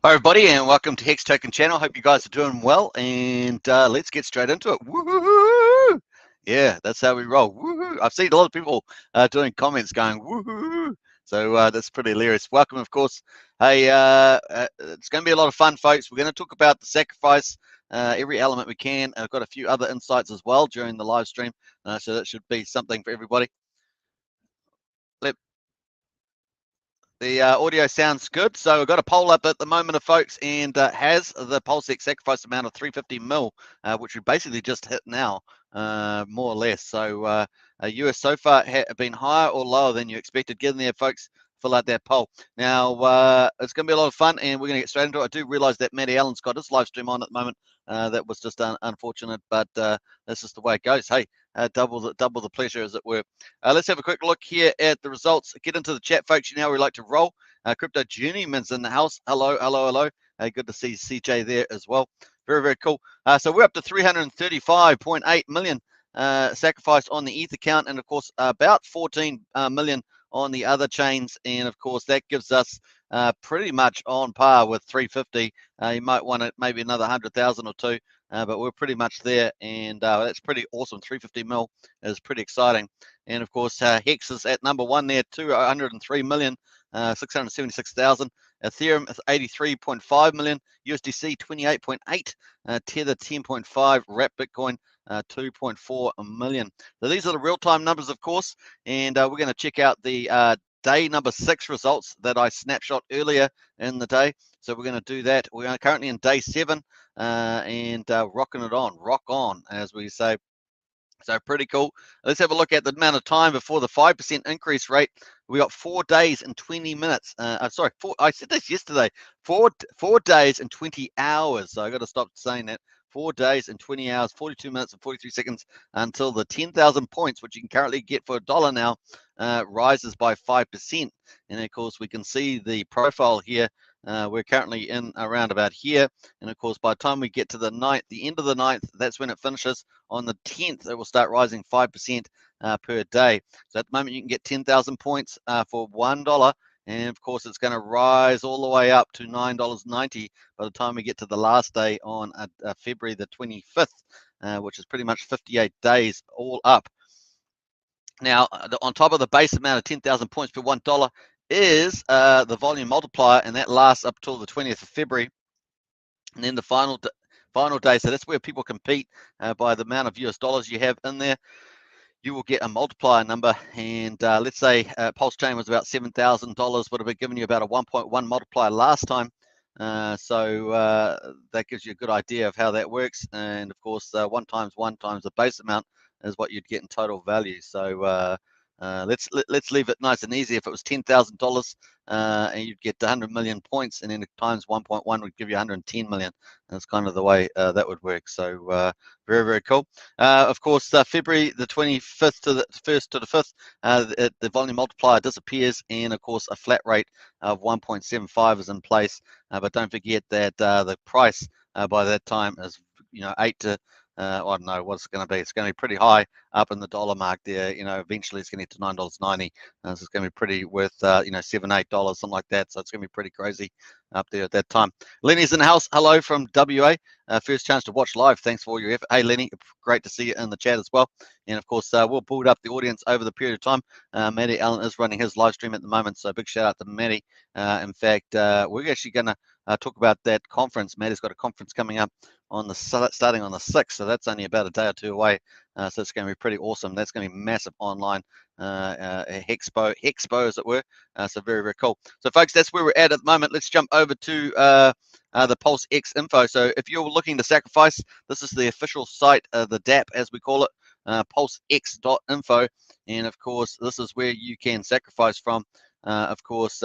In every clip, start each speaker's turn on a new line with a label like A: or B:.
A: Hi everybody, and welcome to Hex Token channel. Hope you guys are doing well, and let's get straight into it. Woohoo! Yeah, that's how we roll. Woohoo! I've seen a lot of people doing comments going woohoo, so that's pretty hilarious. Welcome, of course. Hey, it's going to be a lot of fun, folks. We're going to talk about the sacrifice, every element we can. I've got a few other insights as well during the live stream, so that should be something for everybody. The audio sounds good. So we've got a poll up at the moment of folks, and has the PulseX sacrifice amount of 350 mil, which we basically just hit now, more or less. So US so far been higher or lower than you expected. Get in there, folks. Fill out that poll. Now, it's going to be a lot of fun, and we're going to get straight into it. I do realize that Matty Allen's got his live stream on at the moment. That was just unfortunate, but that's just the way it goes. Hey, double the pleasure, as it were. Let's have a quick look here at the results. Get into the chat, folks. You know how we like to roll. Crypto Journeyman's in the house. Hello, hello, hello. Good to see CJ there as well. Very, very cool. So we're up to 335.8 million sacrificed on the ETH account, and of course about 14 million on the other chains, and of course that gives us pretty much on par with 350. You might want it maybe another 100,000 or two, but we're pretty much there, and that's pretty awesome. 350 mil is pretty exciting. And of course Hex is at number one there, 203 million 676,000. Ethereum is 83.5 million, USDC 28.8, Tether 10.5, Wrap Bitcoin 2.4 million. So these are the real-time numbers, of course, and we're going to check out the day number 6 results that I snapshot earlier in the day. So we're going to do that. We are currently in day 7, and rocking it on, rock on, as we say. So pretty cool. Let's have a look at the amount of time before the 5% increase rate. We got 4 days and 20 minutes. I said this yesterday. 4 days and 20 hours. So I got to stop saying that. 4 days and 20 hours, 42 minutes and 43 seconds until the 10,000 points, which you can currently get for $1 now, rises by 5%. And of course, we can see the profile here. We're currently in around about here, and of course by the time we get to the 9th, the end of the 9th, that's when it finishes. On the 10th it will start rising 5% per day. So at the moment you can get 10,000 points for $1, and of course it's going to rise all the way up to $9.90 by the time we get to the last day on February the 25th, which is pretty much 58 days all up. Now, on top of the base amount of 10,000 points per $1 is the volume multiplier, and that lasts up till the 20th of February. And then the final day, so that's where people compete by the amount of US dollars you have in there. You will get a multiplier number, and let's say Pulsechain was about $7,000, would have given you about a 1.1 multiplier last time. So that gives you a good idea of how that works. And of course, 1 times the base amount is what you'd get in total value. So let's leave it nice and easy. If it was $10,000 and you'd get 100 million points, and then times 1.1 would give you 110 million. That's kind of the way that would work. So very, very cool. Of course, February the 25th to the 1st to the 5th, the volume multiplier disappears, and of course a flat rate of 1.75 is in place. But don't forget that the price by that time is 8 to I don't know what it's going to be. It's going to be pretty high up in the dollar mark there. Eventually it's going to get to $9.90. So it's going to be pretty worth, $7, $8, something like that. So it's going to be pretty crazy up there at that time. Lenny's in the house. Hello from WA. First chance to watch live. Thanks for all your effort. Hey, Lenny, great to see you in the chat as well. And of course, we'll build up the audience over the period of time. Matty Allen is running his live stream at the moment. So big shout out to Matty. In fact, we're actually going to talk about that conference. Matty's got a conference coming up starting on the 6th, so that's only about a day or two away. So it's going to be pretty awesome. That's going to be massive online Hexpo, as it were. So very, very cool. So folks, that's where we're at the moment. Let's jump over to the PulseX info. So if you're looking to sacrifice, this is the official site, the DApp as we call it, pulsex.info, and of course this is where you can sacrifice from. Of course,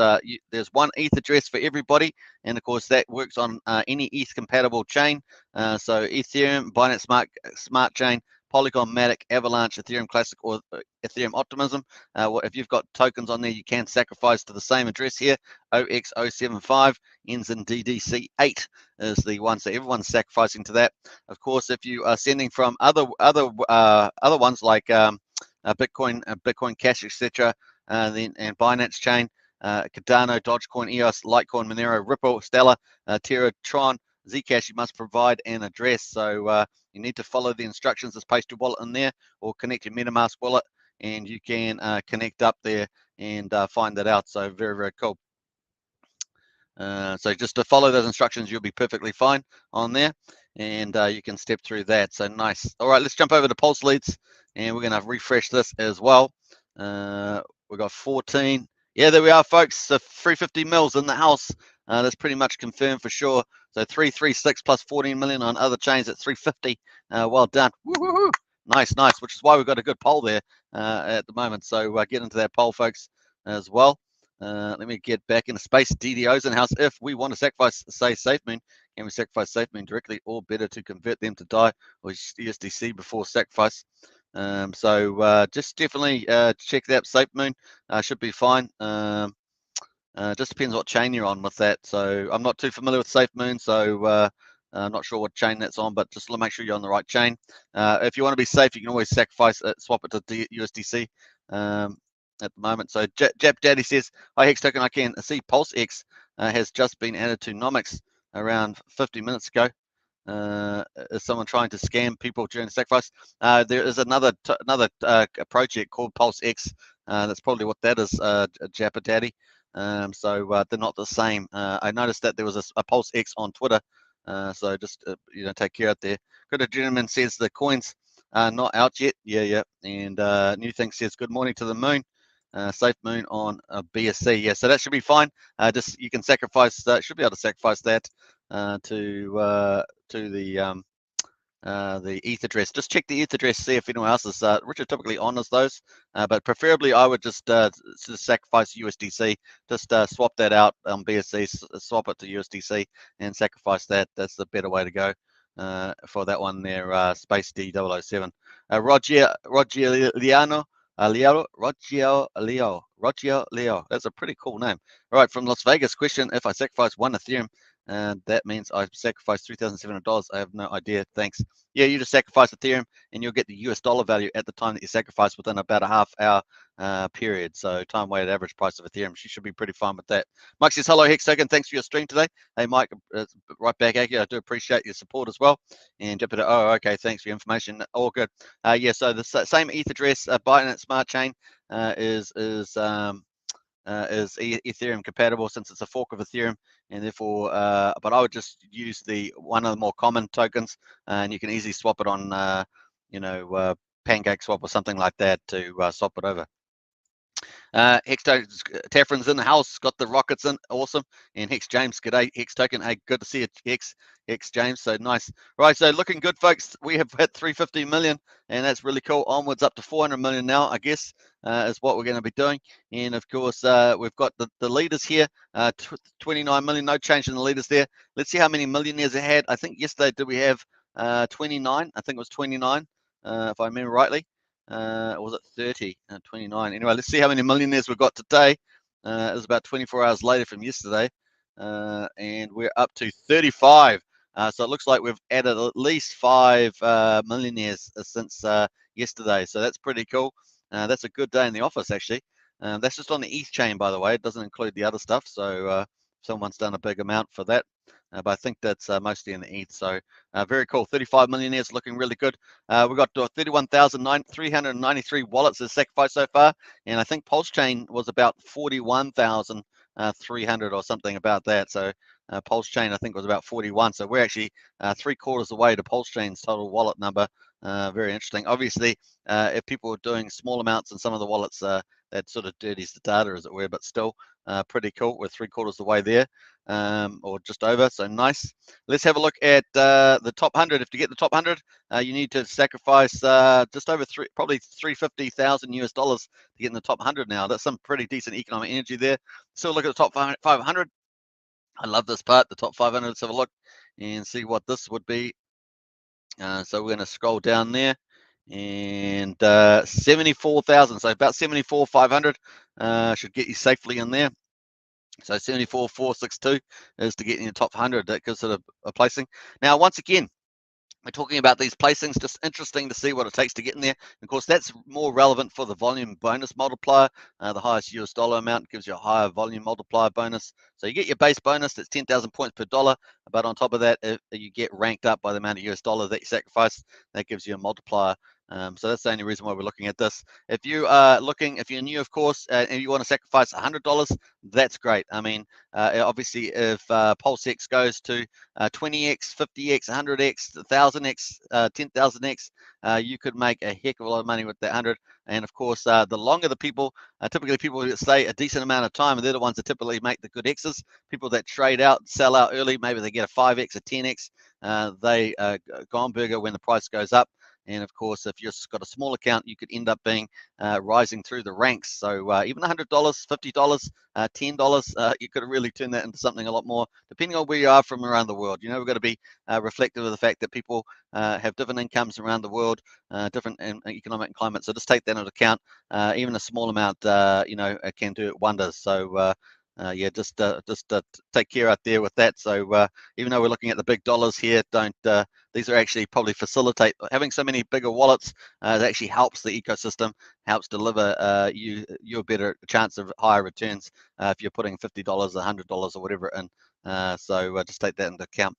A: there's one ETH address for everybody, and of course that works on any ETH compatible chain. So Ethereum, Binance Smart Chain, Polygon, Matic, Avalanche, Ethereum Classic, or Ethereum Optimism. If you've got tokens on there, you can sacrifice to the same address here. OX075 ends in DDC8 is the one, so everyone's sacrificing to that. Of course, if you are sending from other ones like Bitcoin, Bitcoin Cash, etc., and Binance Chain, Cardano, Dogecoin, EOS, Litecoin, Monero, Ripple, Stellar, Terra, Tron, Zcash, you must provide an address. So you need to follow the instructions. Just paste your wallet in there or connect your MetaMask wallet, and you can connect up there and find that out. So very, very cool. So just to follow those instructions, you'll be perfectly fine on there, and you can step through that. So nice. All right, let's jump over to Pulse Leads, and we're going to refresh this as well. We've got 14. Yeah, there we are, folks. So 350 mils in the house. That's pretty much confirmed for sure. So 336 plus 14 million on other chains at 350. Well done. Woo-hoo-hoo. Nice, nice. Which is why we've got a good poll there at the moment. So get into that poll, folks, as well. Let me get back into space. DDOs in house. If we want to sacrifice, say, SafeMoon, can we sacrifice SafeMoon directly, or better to convert them to DAI or USDC before sacrifice? So just definitely check that. SafeMoon should be fine. Just depends what chain you're on with that. So I'm not too familiar with SafeMoon, so I'm not sure what chain that's on, but just make sure you're on the right chain. If you want to be safe, you can always sacrifice it, swap it to USDC. At the moment. So Jap Daddy says, hi Hex Token, I can see PulseX has just been added to Nomics around 50 minutes ago. Is someone trying to scam people during the sacrifice? There is another project called PulseX. That's probably what that is, Jap Daddy. So they're not the same. I noticed that there was a PulseX on Twitter. So just take care of there. Good gentleman says the coins are not out yet. Yeah. And New Thing says, good morning to the moon. SafeMoon on BSC. Yeah, so that should be fine. Just you can sacrifice. Should be able to sacrifice that to the ETH address. Just check the ETH address, see if anyone else is. Richard typically honors those, but preferably I would just sacrifice USDC. Just swap that out on BSC, swap it to USDC, and sacrifice that. That's the better way to go for that one there. Space D007. Roger Liano. Roger Leo. That's a pretty cool name. All right, from Las Vegas, question: if I sacrifice one Ethereum, that means I sacrificed $3,700. I have no idea. Thanks. Yeah, you just sacrifice Ethereum, and you'll get the US dollar value at the time that you sacrifice within about a half-hour period. So time-weighted average price of Ethereum. She should be pretty fine with that. Mike says, hello, Hex Token. Thanks for your stream today. Hey, Mike, right back at you. I do appreciate your support as well. And Jupiter, oh, okay, thanks for your information. All good. Yeah, so the same ETH address, Binance Smart Chain is Ethereum compatible since it's a fork of Ethereum, and therefore, but I would just use one of the more common tokens, and you can easily swap it on, Pancake Swap or something like that to swap it over. Hex Taffrin's in the house, got the rockets in, awesome. And Hex James, g'day, Hex Token. Hey, good to see you, Hex James. So nice. Right, so looking good, folks. We have hit 350 million, and that's really cool. Onwards up to 400 million now, I guess, is what we're going to be doing. And of course, we've got the leaders here, 29 million. No change in the leaders there. Let's see how many millionaires they had. I think yesterday did we have 29? I think it was 29, if I remember rightly. Or was it 30? 29. Anyway, let's see how many millionaires we've got today. It was about 24 hours later from yesterday, and we're up to 35. So it looks like we've added at least 5 millionaires since yesterday. So that's pretty cool. That's a good day in the office, actually. That's just on the ETH chain, by the way. It doesn't include the other stuff. So someone's done a big amount for that. But I think that's mostly in the ETH. So very cool. 35 millionaires, looking really good. We've got 31,393 wallets as sacrificed so far. And I think Pulsechain was about 41,300 or something about that. So Pulsechain, I think, was about 41. So we're actually 3/4 away to Pulsechain's total wallet number. Very interesting. Obviously, if people are doing small amounts in some of the wallets, that sort of dirties the data, as it were, but still pretty cool. We're 3/4 the way there, or just over, so nice. Let's have a look at the top 100. If to get the top 100, you need to sacrifice just over probably $350,000 US to get in the top 100 now. That's some pretty decent economic energy there. So look at the top 500. I love this part, the top 500. Let's have a look and see what this would be. So we're going to scroll down there, and 74,000, so about 74,500 should get you safely in there. So 74,462 is to get in the top 100. That gives it a placing. Now, once again, we're talking about these placings, just interesting to see what it takes to get in there. Of course, that's more relevant for the volume bonus multiplier. The highest US dollar amount gives you a higher volume multiplier bonus. So you get your base bonus, that's 10,000 points per dollar. But on top of that, if you get ranked up by the amount of US dollars that you sacrifice, that gives you a multiplier. So that's the only reason why we're looking at this. If you are looking, if you're new, of course, and you want to sacrifice $100, that's great. I mean, obviously, if PulseX goes to 20x, 50x, 100x, 1000x, 10,000x, you could make a heck of a lot of money with that 100. And of course, the longer the people, typically people that stay a decent amount of time, and they're the ones that typically make the good X's. People that trade out, sell out early, maybe they get a 5x, a 10x, they go on burger when the price goes up. And of course, if you've got a small account, you could end up being rising through the ranks. So even $100, $50, $10, you could really turn that into something a lot more, depending on where you are from around the world. You know, we've got to be reflective of the fact that people have different incomes around the world, different economic climate. So just take that into account. Even a small amount, you know, can do wonders. So yeah, just take care out there with that. So even though we're looking at the big dollars here, don't these are actually probably facilitate having so many bigger wallets. It actually helps the ecosystem, helps deliver you a better chance of higher returns if you're putting $50, $100 or whatever in. So just take that into account.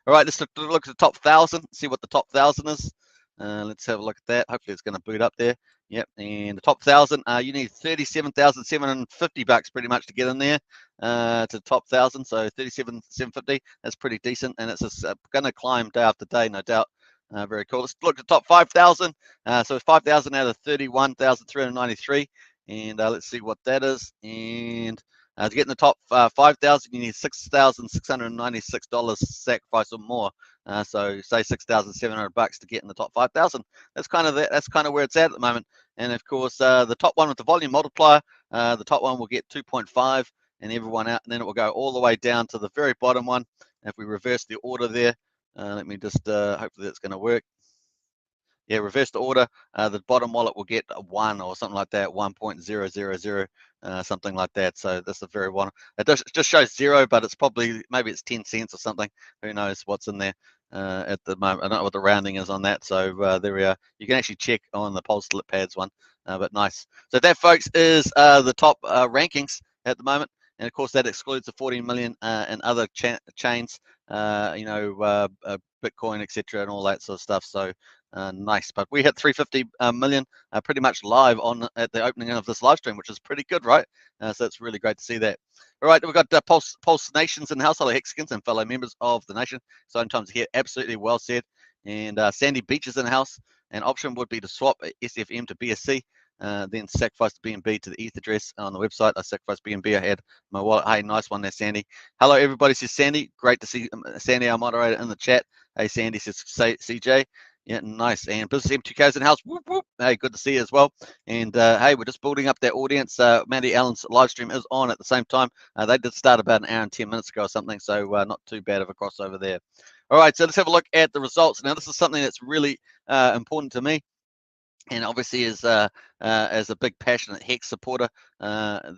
A: All right, let's look at the top 1,000. See what the top 1,000 is. Let's have a look at that. Hopefully, it's going to boot up there. Yep, and the top 1,000, you need $37,750 pretty much to get in there to the top 1,000. So 37,750. That's pretty decent, and it's going to climb day after day, no doubt. Very cool. Let's look at the top 5,000. So 5,000 out of 31,393, and let's see what that is. And to get in the top 5,000, you need $6,696 sacrifice or more. So say $6,700 to get in the top 5,000. That's kind of that's kind of where it's at the moment. And of course, the top one with the volume multiplier, the top one will get 2.5, and everyone out, and then it will go all the way down to the very bottom one. And if we reverse the order there, let me just hopefully that's going to work. Yeah, reverse the order. The bottom wallet will get a 1 or something like that, 1.000, something like that. So that's the very one. It just shows 0, but it's probably, maybe it's 10 cents or something. Who knows what's in there at the moment. I don't know what the rounding is on that. So there we are. You can actually check on the Pulse Pads one, but nice. So that, folks, is the top rankings at the moment. And of course, that excludes the 14 million and other chains, you know, Bitcoin, etc., and all that sort of stuff. So nice. But we hit 350 million pretty much live at the opening of this live stream, which is pretty good, right? So it's really great to see that. All right, we've got Pulse Nations in the house, hello Hexicans and fellow members of the nation. So sometimes here, absolutely well said. And Sandy Beach is in the house. An option would be to swap SFM to BSC. Then sacrifice the BNB to the ETH address on the website. I sacrificed BNB. I had my wallet. Hey, nice one there, Sandy. Hello, everybody. Says Sandy. Great to see Sandy, our moderator, in the chat. Hey, Sandy, says CJ. Yeah, nice. And Business M2K's in the house. Whoop, whoop. Hey, good to see you as well. And hey, we're just building up that audience. Mandy Allen's live stream is on at the same time. They did start about an hour and 10 minutes ago or something, so not too bad of a crossover there. All right, so let's have a look at the results. Now, this is something that's really important to me. And obviously, as a big passionate Hex supporter,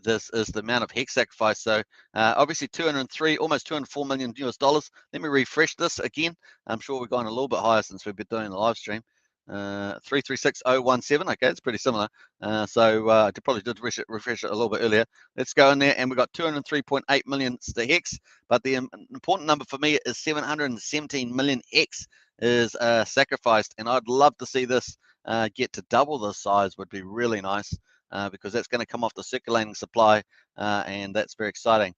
A: this is the amount of Hex sacrifice. So obviously 203, almost 204 million US dollars. Let me refresh this again. I'm sure we've gone a little bit higher since we've been doing the live stream. 336017. Okay, it's pretty similar. So I probably did refresh it a little bit earlier. Let's go in there, and we've got 203.8 million to Hex. But the important number for me is 717 million Hex is sacrificed, and I'd love to see this get to double the size. Would be really nice because that's going to come off the circulating supply, and that's very exciting.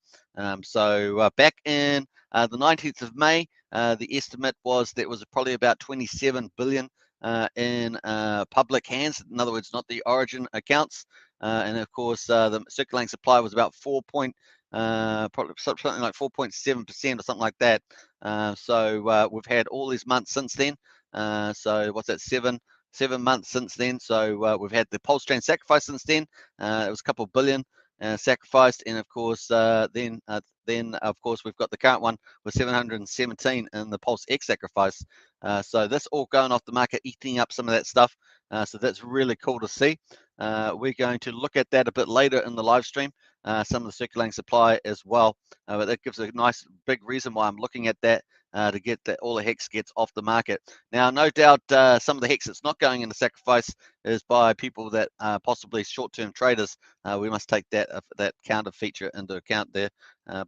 A: So back in the 19th of May, the estimate was that it was probably about 27 billion in public hands. In other words, not the origin accounts. And of course, the circulating supply was about probably something like 4.7% or something like that. So we've had all these months since then. So what's that, 7 months since then. So we've had the Pulsechain sacrifice since then. It was a couple of billion sacrificed, and of course then of course we've got the current one with 717 in the PulseX sacrifice. So this all going off the market, eating up some of that stuff. So that's really cool to see. We're going to look at that a bit later in the live stream. some of the circulating supply as well. But that gives a nice big reason why I'm looking at that. To get that all the Hex gets off the market. Now, no doubt some of the Hex that's not going into sacrifice is by people that possibly short-term traders. We must take that counter feature into account there.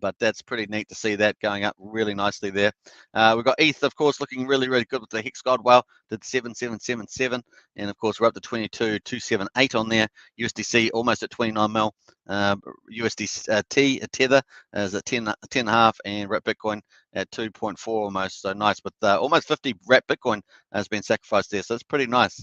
A: But that's pretty neat to see that going up really nicely there. We've got ETH, of course, looking really, really good with the Hex Godwell, did 7777, and of course we're up to 22,278 on there. USDC almost at 29 mil. USDT Tether is at 10.5, and wrap Bitcoin at 2.4 almost. So nice, but almost 50 wrap Bitcoin has been sacrificed there, so it's pretty nice.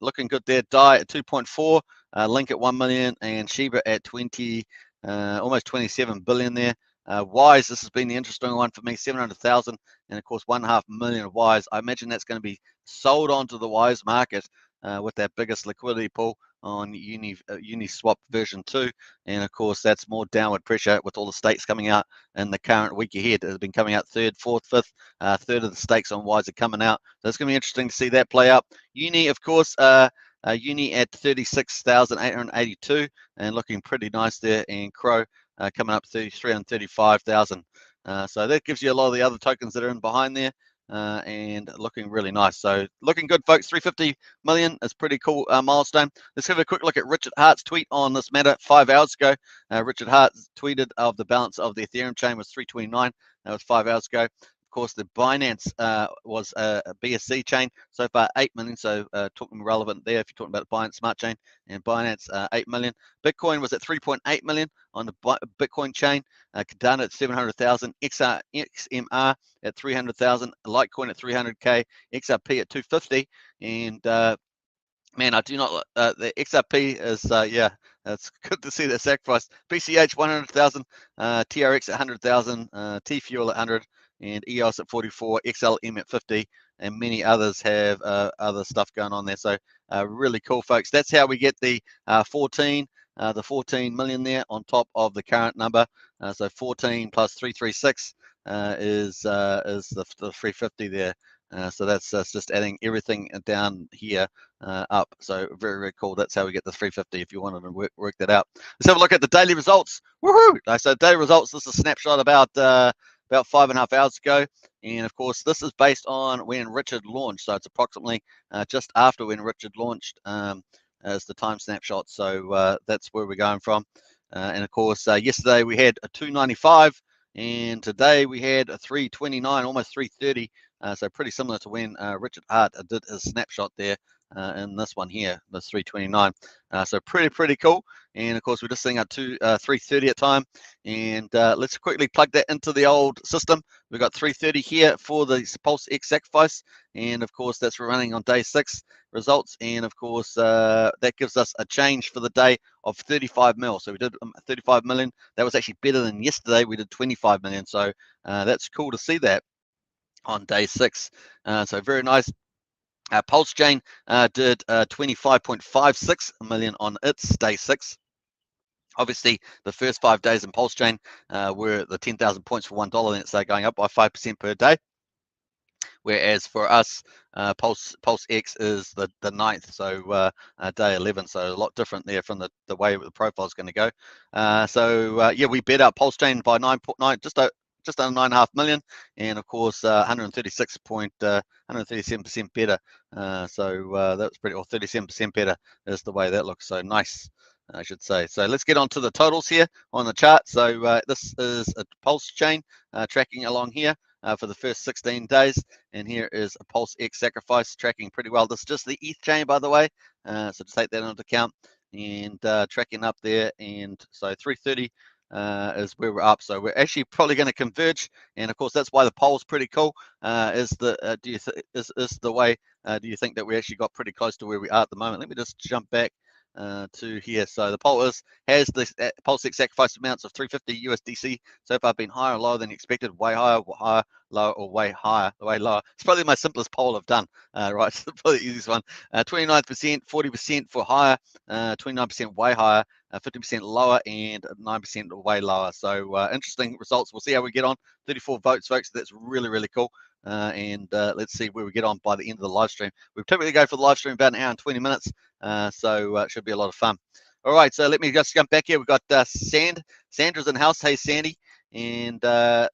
A: Looking good there. DAI at 2.4, Link at 1 million, and Shiba at 20, almost 27 billion there. Wise, this has been the interesting one for me, 700,000, and of course 1.5 million of Wise. I imagine that's going to be sold onto the Wise market with that biggest liquidity pool on Uniswap version 2, and of course that's more downward pressure with all the stakes coming out in the current week ahead. It has been coming out third, fourth, fifth, third of the stakes on Wise are coming out, so it's going to be interesting to see that play out. Uni, of course, Uni at 36,882 and looking pretty nice there, and Crow coming up 335,000. So that gives you a lot of the other tokens that are in behind there. And looking really nice. So looking good, folks. 350 million is pretty cool milestone. Let's have a quick look at Richard Hart's tweet on this matter 5 hours ago. Richard Hart tweeted of the balance of the Ethereum chain was 329. That was 5 hours ago. Of course, the Binance was a BSC chain, so far 8 million. So talking relevant there if you're talking about Binance Smart Chain and Binance 8 million. Bitcoin was at 3.8 million on the Bitcoin chain. Cardano at 700,000. XMR at 300,000. Litecoin at 300k. XRP at 250. And man, I do not. The XRP is yeah. It's good to see that sacrifice. BCH 100,000, TRX at 100,000, T-Fuel at 100, and EOS at 44, XLM at 50, and many others have other stuff going on there. So really cool, folks. That's how we get the 14 million there on top of the current number. So 14 plus 336 is the 350 there. So that's just adding everything down here up. So very, very cool. That's how we get the 350 if you wanted to work that out. Let's have a look at the daily results. Woohoo! So daily results, this is a snapshot about 5.5 hours ago. And of course, this is based on when Richard launched. So it's approximately just after when Richard launched as the time snapshot. So that's where we're going from. And of course, yesterday we had a 295. And today we had a 329, almost 330. So pretty similar to when Richard Hart did his snapshot there in this one here, the 329. So pretty cool. And of course, we're just seeing up to 330 at time. And let's quickly plug that into the old system. We've got 330 here for the PulseX Sacrifice. And of course, that's running on day 6 results. And of course, that gives us a change for the day of 35 mil. So we did 35 million. That was actually better than yesterday. We did 25 million. So that's cool to see that on day 6. So very nice. Pulsechain did 25.56 million on its day 6. Obviously, the first 5 days in Pulsechain were the 10,000 points for $1, and it's going up by 5% per day. Whereas for us, PulseX is the 9th, so day 11. So a lot different there from the way the profile is going to go. Yeah, we bet out Pulsechain by 9.9, just under 9.5 million, and of course 137% better. So that's pretty, or 37% better is the way that looks. So nice, I should say. So let's get on to the totals here on the chart. So this is a Pulsechain tracking along here for the first 16 days, and here is a PulseX Sacrifice tracking pretty well. This is just the ETH chain, by the way, so just take that into account, and tracking up there. And so 330 is where we're up. So we're actually probably going to converge, and of course that's why the poll's pretty cool. Is the do you think that we actually got pretty close to where we are at the moment? Let me just jump back to here. So the poll has the PulseX Sacrifice amounts of 350 USDC so far been higher or lower than expected, way higher, lower, or way higher, way lower. It's probably my simplest poll I've done, right? It's probably the easiest one. 29%, 40% for higher, 29% way higher, 50% lower, and 9% way lower. So interesting results. We'll see how we get on. 34 votes, folks. That's really cool. And let's see where we get on by the end of the live stream. We typically go for the live stream about an hour and 20 minutes. So it should be a lot of fun. All right, so let me just jump back here. We've got Sandra's in the house. Hey, Sandy. And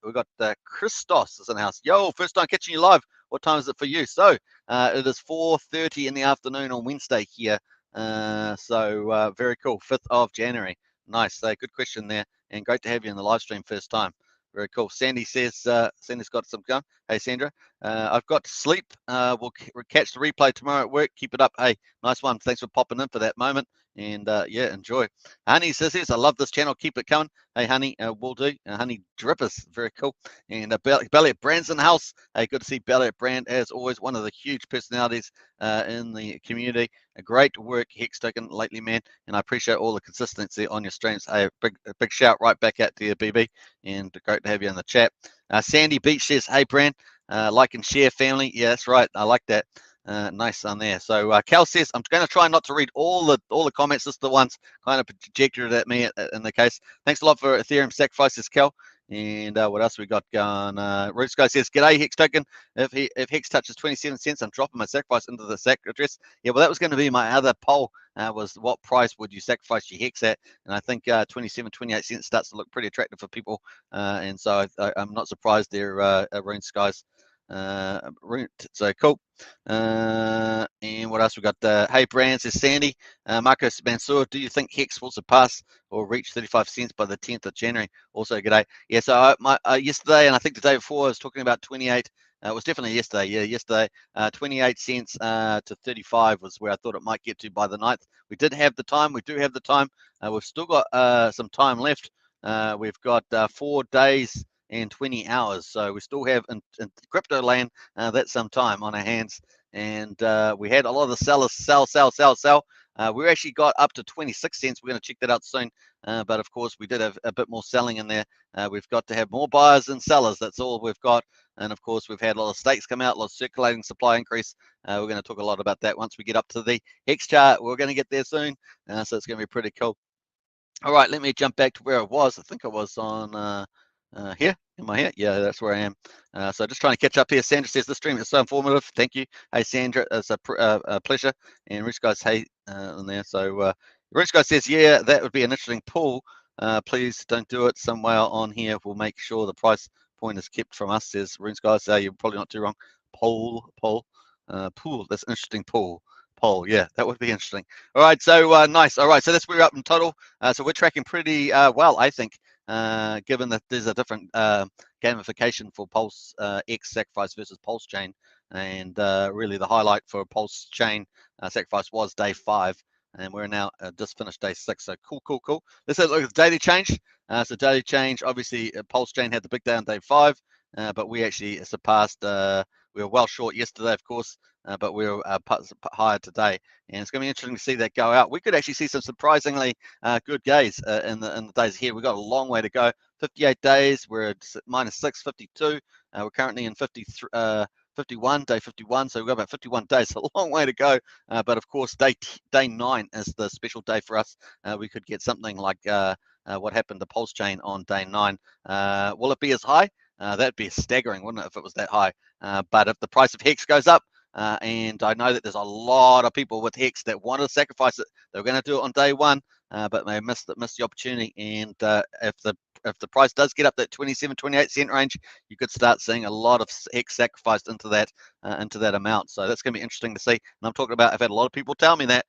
A: we've got Christos is in the house. Yo, first time catching you live. What time is it for you? So it is 4:30 in the afternoon on Wednesday here. So very cool. 5th of January. Nice. Good question there. And great to have you in the live stream first time. Very cool. Sandy says, Sandy's got some gun. Hey, Sandra, I've got to sleep. We'll catch the replay tomorrow at work. Keep it up. Hey, nice one. Thanks for popping in for that moment. And yeah, enjoy. Honey says this. I love this channel. Keep it coming. Hey, Honey, will do. Honey Drippers, very cool. And Belly Brand's in the house. Hey, good to see Belly Brand as always. One of the huge personalities in the community. A great work, Hex Token, lately, man. And I appreciate all the consistency on your streams. Hey, a big shout right back out to you, BB. And great to have you in the chat. Sandy Beach says, hey, Brand, like and share, family. Yeah, that's right. I like that. Nice on there. So Cal says, I'm going to try not to read all the comments, just the ones kind of projected at me in the case. Thanks a lot for Ethereum sacrifices, Cal. And what else we got going? Roots Guy says, g'day, Hex Token. If Hex touches 27 cents, I'm dropping my sacrifice into the sac address. Yeah, well, that was going to be my other poll, was what price would you sacrifice your Hex at? And I think 27, 28 cents starts to look pretty attractive for people. And so I'm not surprised there, Roots Guys. So cool. And what else we got? Hey, Brands, is Sandy. Marcos Mansour, do you think Hex will surpass or reach 35 cents by the 10th of January? Also, g'day. Yeah, so yesterday and I think the day before I was talking about 28. It was definitely yesterday. Yeah, yesterday, 28 cents to 35 was where I thought it might get to by the 9th. We did have the time. We do have the time. We've still got some time left. We've got 4 days and 20 hours. So we still have in crypto land that's some time on our hands. And we had a lot of the sellers sell. We actually got up to 26 cents. We're going to check that out soon. But of course, we did have a bit more selling in there. We've got to have more buyers than sellers. That's all we've got. And of course, we've had a lot of stakes come out, a lot of circulating supply increase. We're going to talk a lot about that once we get up to the Hex chart. We're going to get there soon. So it's going to be pretty cool. All right, let me jump back to where I was. I think I was on here. Am I here? Yeah, that's where I am. So just trying to catch up here. Sandra says the stream is so informative. Thank you. Hey, Sandra, it's a pleasure. And Rich Guys, hey, in there. So Rich Guy says, yeah, that would be an interesting pull. Please don't do it somewhere on here. We'll make sure the price point is kept from us, says Rich Guys. You're probably not too wrong. Pool. That's interesting. Poll, yeah, that would be interesting. All right, so nice. All right, so that's where we're up in total. So we're tracking pretty well, I think, given that there's a different gamification for PulseX Sacrifice versus Pulsechain, and really the highlight for Pulsechain Sacrifice was day 5, and we're now just finished day 6. So cool. Let's have a look at the daily change. So daily change, obviously, Pulsechain had the big day on day 5, but we actually surpassed. We were well short yesterday, of course. But we're higher today, and it's going to be interesting to see that go out. We could actually see some surprisingly good gains in the days ahead. We've got a long way to go. 58 days, we're at -652. We're currently in 51, day 51, so we've got about 51 days, a long way to go. But of course, day 9 is the special day for us. We could get something like what happened to Pulsechain on day 9. Will it be as high? That'd be staggering, wouldn't it, if it was that high? But if the price of Hex goes up, and I know that there's a lot of people with Hex that want to sacrifice it. They were going to do it on day 1, but they missed the opportunity. And if the price does get up that 27, 28 cent range, you could start seeing a lot of Hex sacrificed into that amount. So that's going to be interesting to see. And I'm talking about, I've had a lot of people tell me that.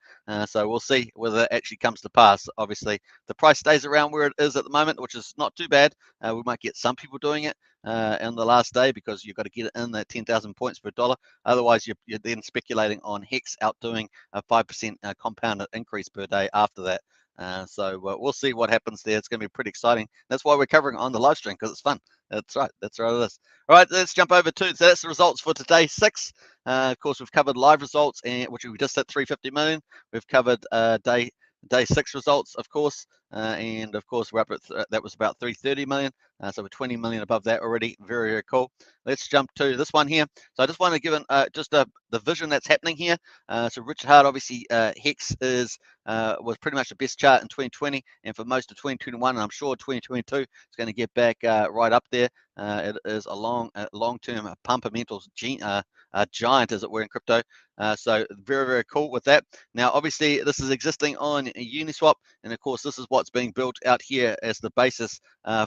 A: So we'll see whether it actually comes to pass. Obviously, the price stays around where it is at the moment, which is not too bad. We might get some people doing it in the last day because you've got to get it in that 10,000 points per dollar. Otherwise, you're then speculating on Hex outdoing a 5% compounded increase per day after that. So we'll see what happens there. It's going to be pretty exciting. That's why we're covering on the live stream, because it's fun. That's right it is. All right, let's jump over to, so that's the results for today 6. Of course, we've covered live results, which we just hit 350 million. We've covered day 6 results, of course, and of course we're up at that was about 330 million. So we're 20 million above that already. Very cool. Let's jump to this one here. So I just want to give the vision that's happening here. So Richard Hart, obviously, Hex was pretty much the best chart in 2020 and for most of 2021, and I'm sure 2022 is going to get back right up there. It is a long-term fundamental giant, as it were, in crypto. So very, very cool with that. Now, obviously, this is existing on Uniswap, and of course, this is what's being built out here as the basis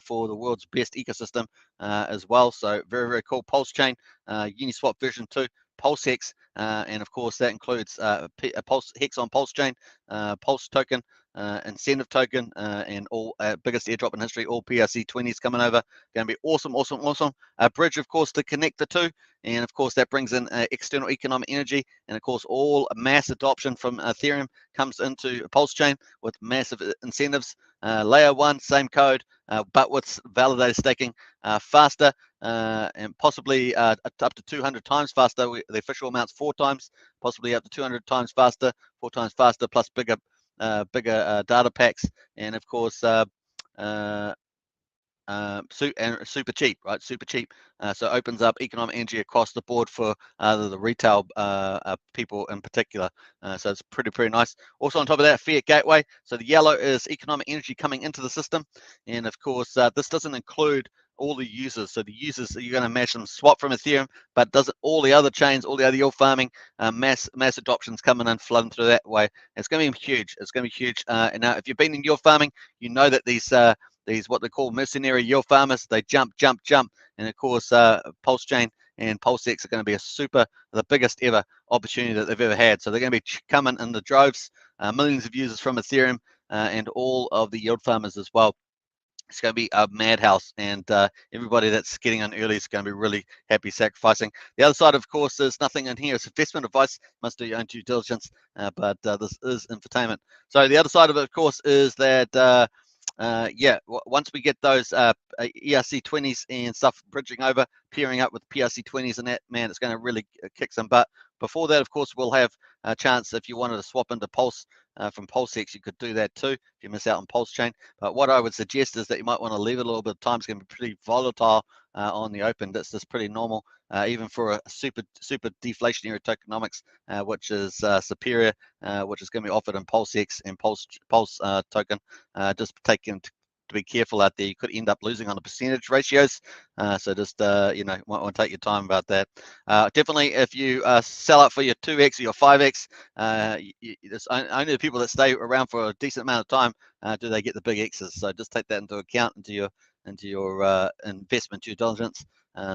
A: for the world's best ecosystem as well. So very, very cool. Pulsechain, Uniswap version 2, PulseX, and of course that includes Hex on Pulsechain, Pulse token, incentive token, and all biggest airdrop in history. All PRC20s coming over. Going to be awesome, awesome, awesome. A bridge, of course, to connect the two, and of course that brings in external economic energy, and of course all mass adoption from Ethereum comes into Pulsechain with massive incentives. Layer 1, same code, but with validated staking, faster, and possibly up to 200 times faster. The official amount's 4 times, possibly up to 200 times faster, 4 times faster, plus bigger data packs, and of course super cheap, right? Super cheap. So it opens up economic energy across the board for the retail people in particular. So it's pretty nice. Also on top of that, fiat gateway. So the yellow is economic energy coming into the system, and of course this doesn't include all the users. So the users, you're going to imagine them swap from Ethereum, but doesn't all the other chains, all the other yield farming, mass adoptions coming in, flooding through that way. It's going to be huge. It's going to be huge. And now, if you've been in yield farming, you know that these what they call mercenary yield farmers, they jump, and of course Pulsechain and PulseX are going to be the biggest ever opportunity that they've ever had. So they're going to be coming in the droves, millions of users from Ethereum and all of the yield farmers as well. It's going to be a madhouse, and everybody that's getting on early is going to be really happy sacrificing. The other side, of course, is nothing in here. It's investment advice. Must do your own due diligence, but this is infotainment. So the other side of it, of course, is that once we get those ERC20s and stuff bridging over, pairing up with PRC20s and that, man, it's going to really kick some butt. Before that, of course, we'll have a chance if you wanted to swap into Pulse from PulseX, you could do that too if you miss out on Pulsechain. But what I would suggest is that you might want to leave it a little bit of time. It's going to be pretty volatile on the open. That's just pretty normal, even for a super deflationary tokenomics, which is superior, which is going to be offered in PulseX and Pulse token. Just taking to be careful out there. You could end up losing on the percentage ratios. So just, might want to take your time about that. Definitely, if you sell up for your 2x or your 5x, only the people that stay around for a decent amount of time do they get the big X's. So just take that into account into your investment due diligence.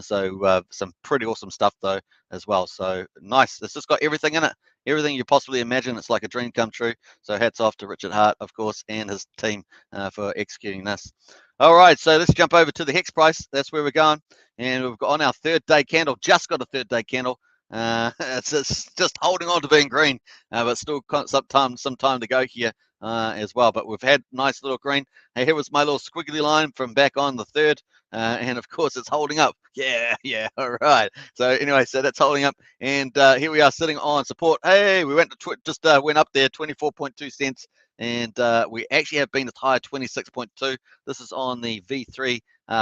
A: Some pretty awesome stuff though as well. So nice. It's just got everything in it. Everything you possibly imagine. It's like a dream come true. So hats off to Richard Hart, of course, and his team for executing this. All right, so let's jump over to the Hex price. That's where we're going. And we've got on our 3rd day candle, just got a 3rd day candle. It's just holding on to being green, but still some time to go here as well. But we've had nice little green. Hey, here was my little squiggly line from back on the 3rd. And of course it's holding up. Yeah, all right. So anyway, so that's holding up, and here we are sitting on support. Hey, we went to went up there 24.2 cents, and we actually have been as high as 26.2. This is on the V3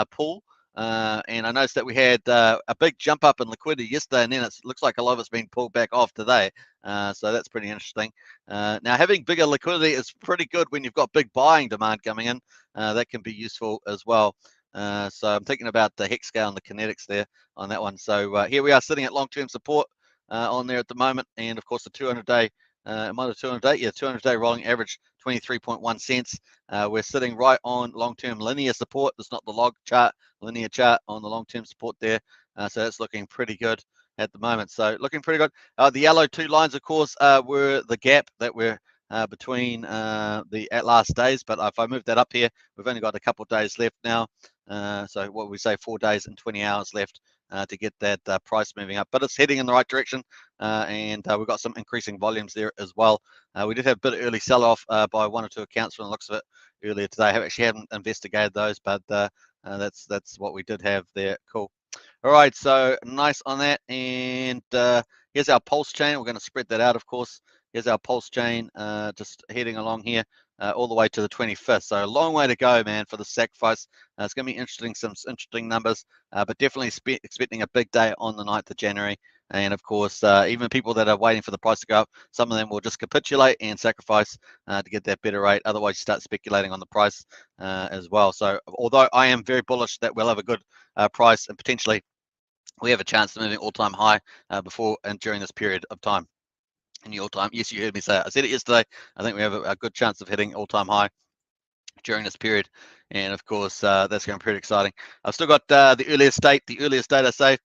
A: pool. And I noticed that we had a big jump up in liquidity yesterday, and then it looks like a lot of it's been pulled back off today. So that's pretty interesting. Now, having bigger liquidity is pretty good when you've got big buying demand coming in. That can be useful as well. So I'm thinking about the Hex scale and the kinetics there on that one. So here we are sitting at long-term support on there at the moment, and of course the 200-day, am I the 200-day? Yeah, 200-day rolling average 23.1 cents. We're sitting right on long-term linear support. That's not the log chart, linear chart on the long-term support there. So that's looking pretty good at the moment. So looking pretty good. The yellow 2 lines, of course, were the gap that we're between the last days. But if I move that up here, we've only got a couple of days left now. So what we say, 4 days and 20 hours left to get that price moving up. But it's heading in the right direction, and we've got some increasing volumes there as well. We did have a bit of early sell-off by 1 or 2 accounts from the looks of it earlier today. I actually haven't investigated those, but that's what we did have there. Cool. All right, so nice on that. And here's our pulse chain. We're going to spread that out, of course. Here's our pulse chain, just heading along here all the way to the 25th. So a long way to go, man, for the sacrifice. It's going to be interesting, some interesting numbers, but definitely expecting a big day on the 9th of January. And of course, even people that are waiting for the price to go up, some of them will just capitulate and sacrifice to get that better rate. Otherwise, you start speculating on the price as well. So although I am very bullish that we'll have a good price and potentially we have a chance of moving all-time high before and during this period of time. In the all-time, yes, you heard me say it. I said it yesterday. I think we have a good chance of hitting all-time high during this period, and of course that's going to be pretty exciting. I've still got the earliest date. The earliest date I say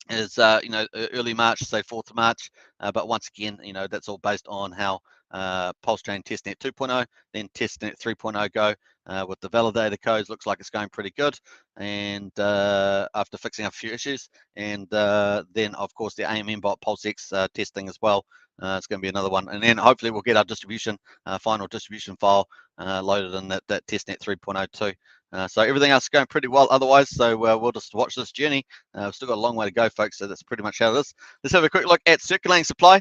A: is early March, say 4th of March. But once again, that's all based on how Pulsechain testnet 2.0, then testnet 3.0 go. With the validator codes, looks like it's going pretty good. And after fixing up a few issues, and then of course the AMM bot PulseX testing as well. It's going to be another one, and then hopefully we'll get our distribution, final distribution file loaded in that testnet 3.0 too. So everything else is going pretty well otherwise. So we'll just watch this journey. We've still got a long way to go, folks. So that's pretty much how it is. Let's have a quick look at circulating supply.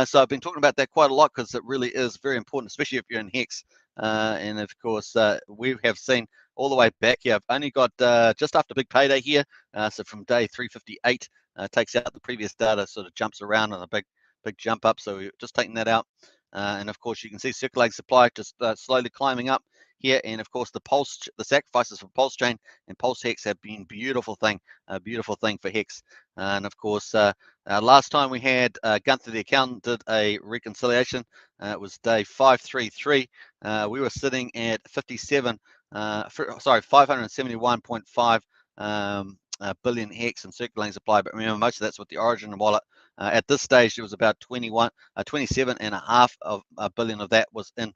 A: So I've been talking about that quite a lot because it really is very important, especially if you're in Hex. And of course, we have seen all the way back here. I've only got just after big payday here. So from day 358, takes out the previous data, sort of jumps around on a big jump up. So we're just taking that out. And of course, you can see circulating supply just slowly climbing up here, and of course the sacrifices for Pulsechain and PulseX have been a beautiful thing for Hex. And of course, last time we had Gunther the accountant did a reconciliation. It was day 533. We were sitting at 571.5 billion Hex in circulating supply. But remember, most of that's with the Origin wallet. At this stage, it was about 27.5 billion of that was in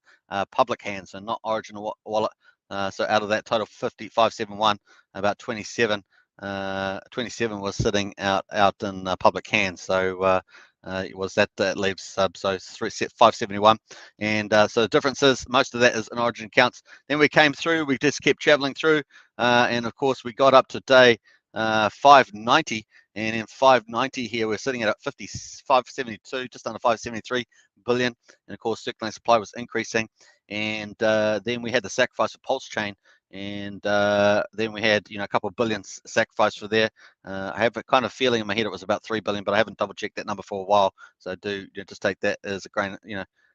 A: public hands, so not Origin wallet. So out of that total 571, about 27 was sitting out in public hands. So it was that leaves so 571, and so the difference is most of that is in Origin accounts. Then we came through, we just kept traveling through, and of course we got up to day 590, and in 590 here we're sitting at 572, just under 573 billion, and of course circulating supply was increasing. And then we had the sacrifice of Pulsechain, and then we had a couple of billion sacrificed for there. I have a kind of feeling in my head it was about 3 billion, but I haven't double checked that number for a while, so do just take that as a grain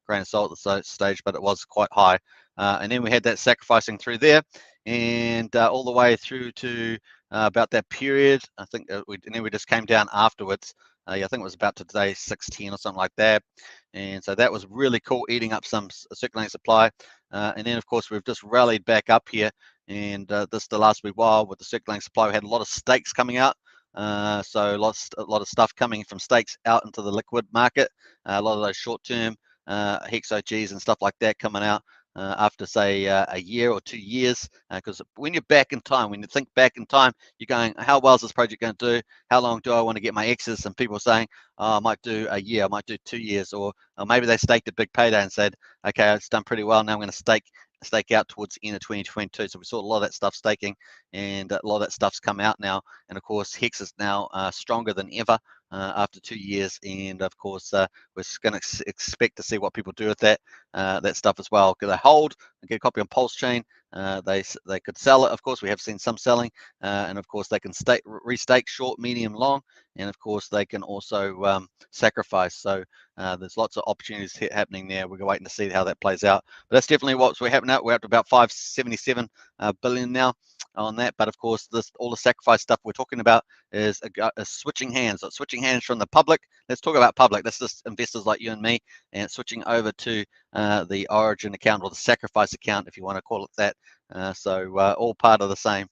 A: of salt at the stage, but it was quite high. And then we had that sacrificing through there, and all the way through to about that period. I think and then we just came down afterwards. I think it was about to day 610 or something like that. And so that was really cool, eating up some circulating supply. And then of course we've just rallied back up here, and this the last wee while with the circulating supply. We had a lot of stakes coming out. So a lot of stuff coming from stakes out into the liquid market. A lot of those short-term Hex OGs and stuff like that coming out after say a year or 2 years, because when you're back in time, when you think back in time, you're going, how well is this project going to do? How long do I want to get my X's? And people are saying, oh, I might do a year, I might do 2 years, or maybe they staked a big payday and said, okay, it's done pretty well, now I'm going to stake out towards the end of 2022. So we saw a lot of that stuff staking, and a lot of that stuff's come out now. And of course Hex is now stronger than ever after 2 years, and of course we're going to expect to see what people do with that stuff as well. Could they hold and get a copy on Pulsechain? They could sell it. Of course, we have seen some selling, and of course they can restake short, medium, long, and of course they can also sacrifice. So there's lots of opportunities happening there. We're waiting to see how that plays out. But that's definitely what's happening. We're up to about 577 billion now on that. But of course, all the sacrifice stuff we're talking about is switching hands. So switching hands from the public. Let's talk about public. That's just investors like you and me, and switching over to the Origin account, or the sacrifice account, if you want to call it that. So all part of the same,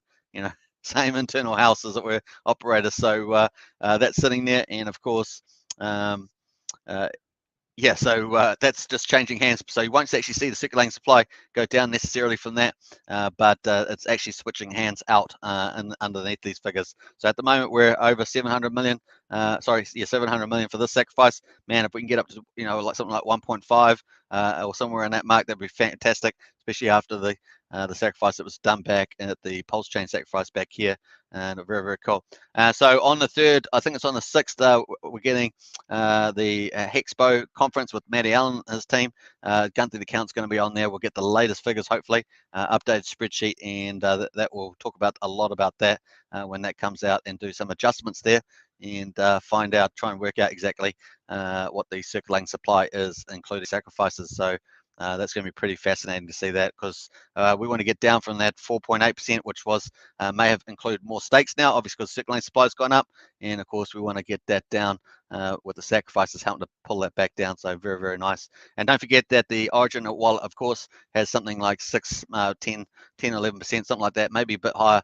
A: same internal houses that we're operators. So that's sitting there, and of course, yeah, so that's just changing hands. So you won't actually see the circulating supply go down necessarily from that, but it's actually switching hands out underneath these figures. So at the moment we're over 700 million. 700 million for this sacrifice. Man, if we can get up to like something like 1.5 or somewhere in that mark, that'd be fantastic, especially after the sacrifice that was done back at the Pulsechain sacrifice back here, and very, very cool. So on the 3rd, I think it's on the 6th, we're getting the Hexpo conference with Matty Allen and his team. Gunther the account's going to be on there. We'll get the latest figures, hopefully, updated spreadsheet, and that will talk about a lot about that when that comes out, and do some adjustments there, and try and work out exactly what the circulating supply is, including sacrifices. So That's going to be pretty fascinating to see that, because we want to get down from that 4.8%, which was may have included more stakes now, obviously because circulating supply's gone up, and of course we want to get that down with the sacrifices helping to pull that back down. So very, very nice. And don't forget that the Origin wallet, of course, has something like 6, 10, 11%, something like that, maybe a bit higher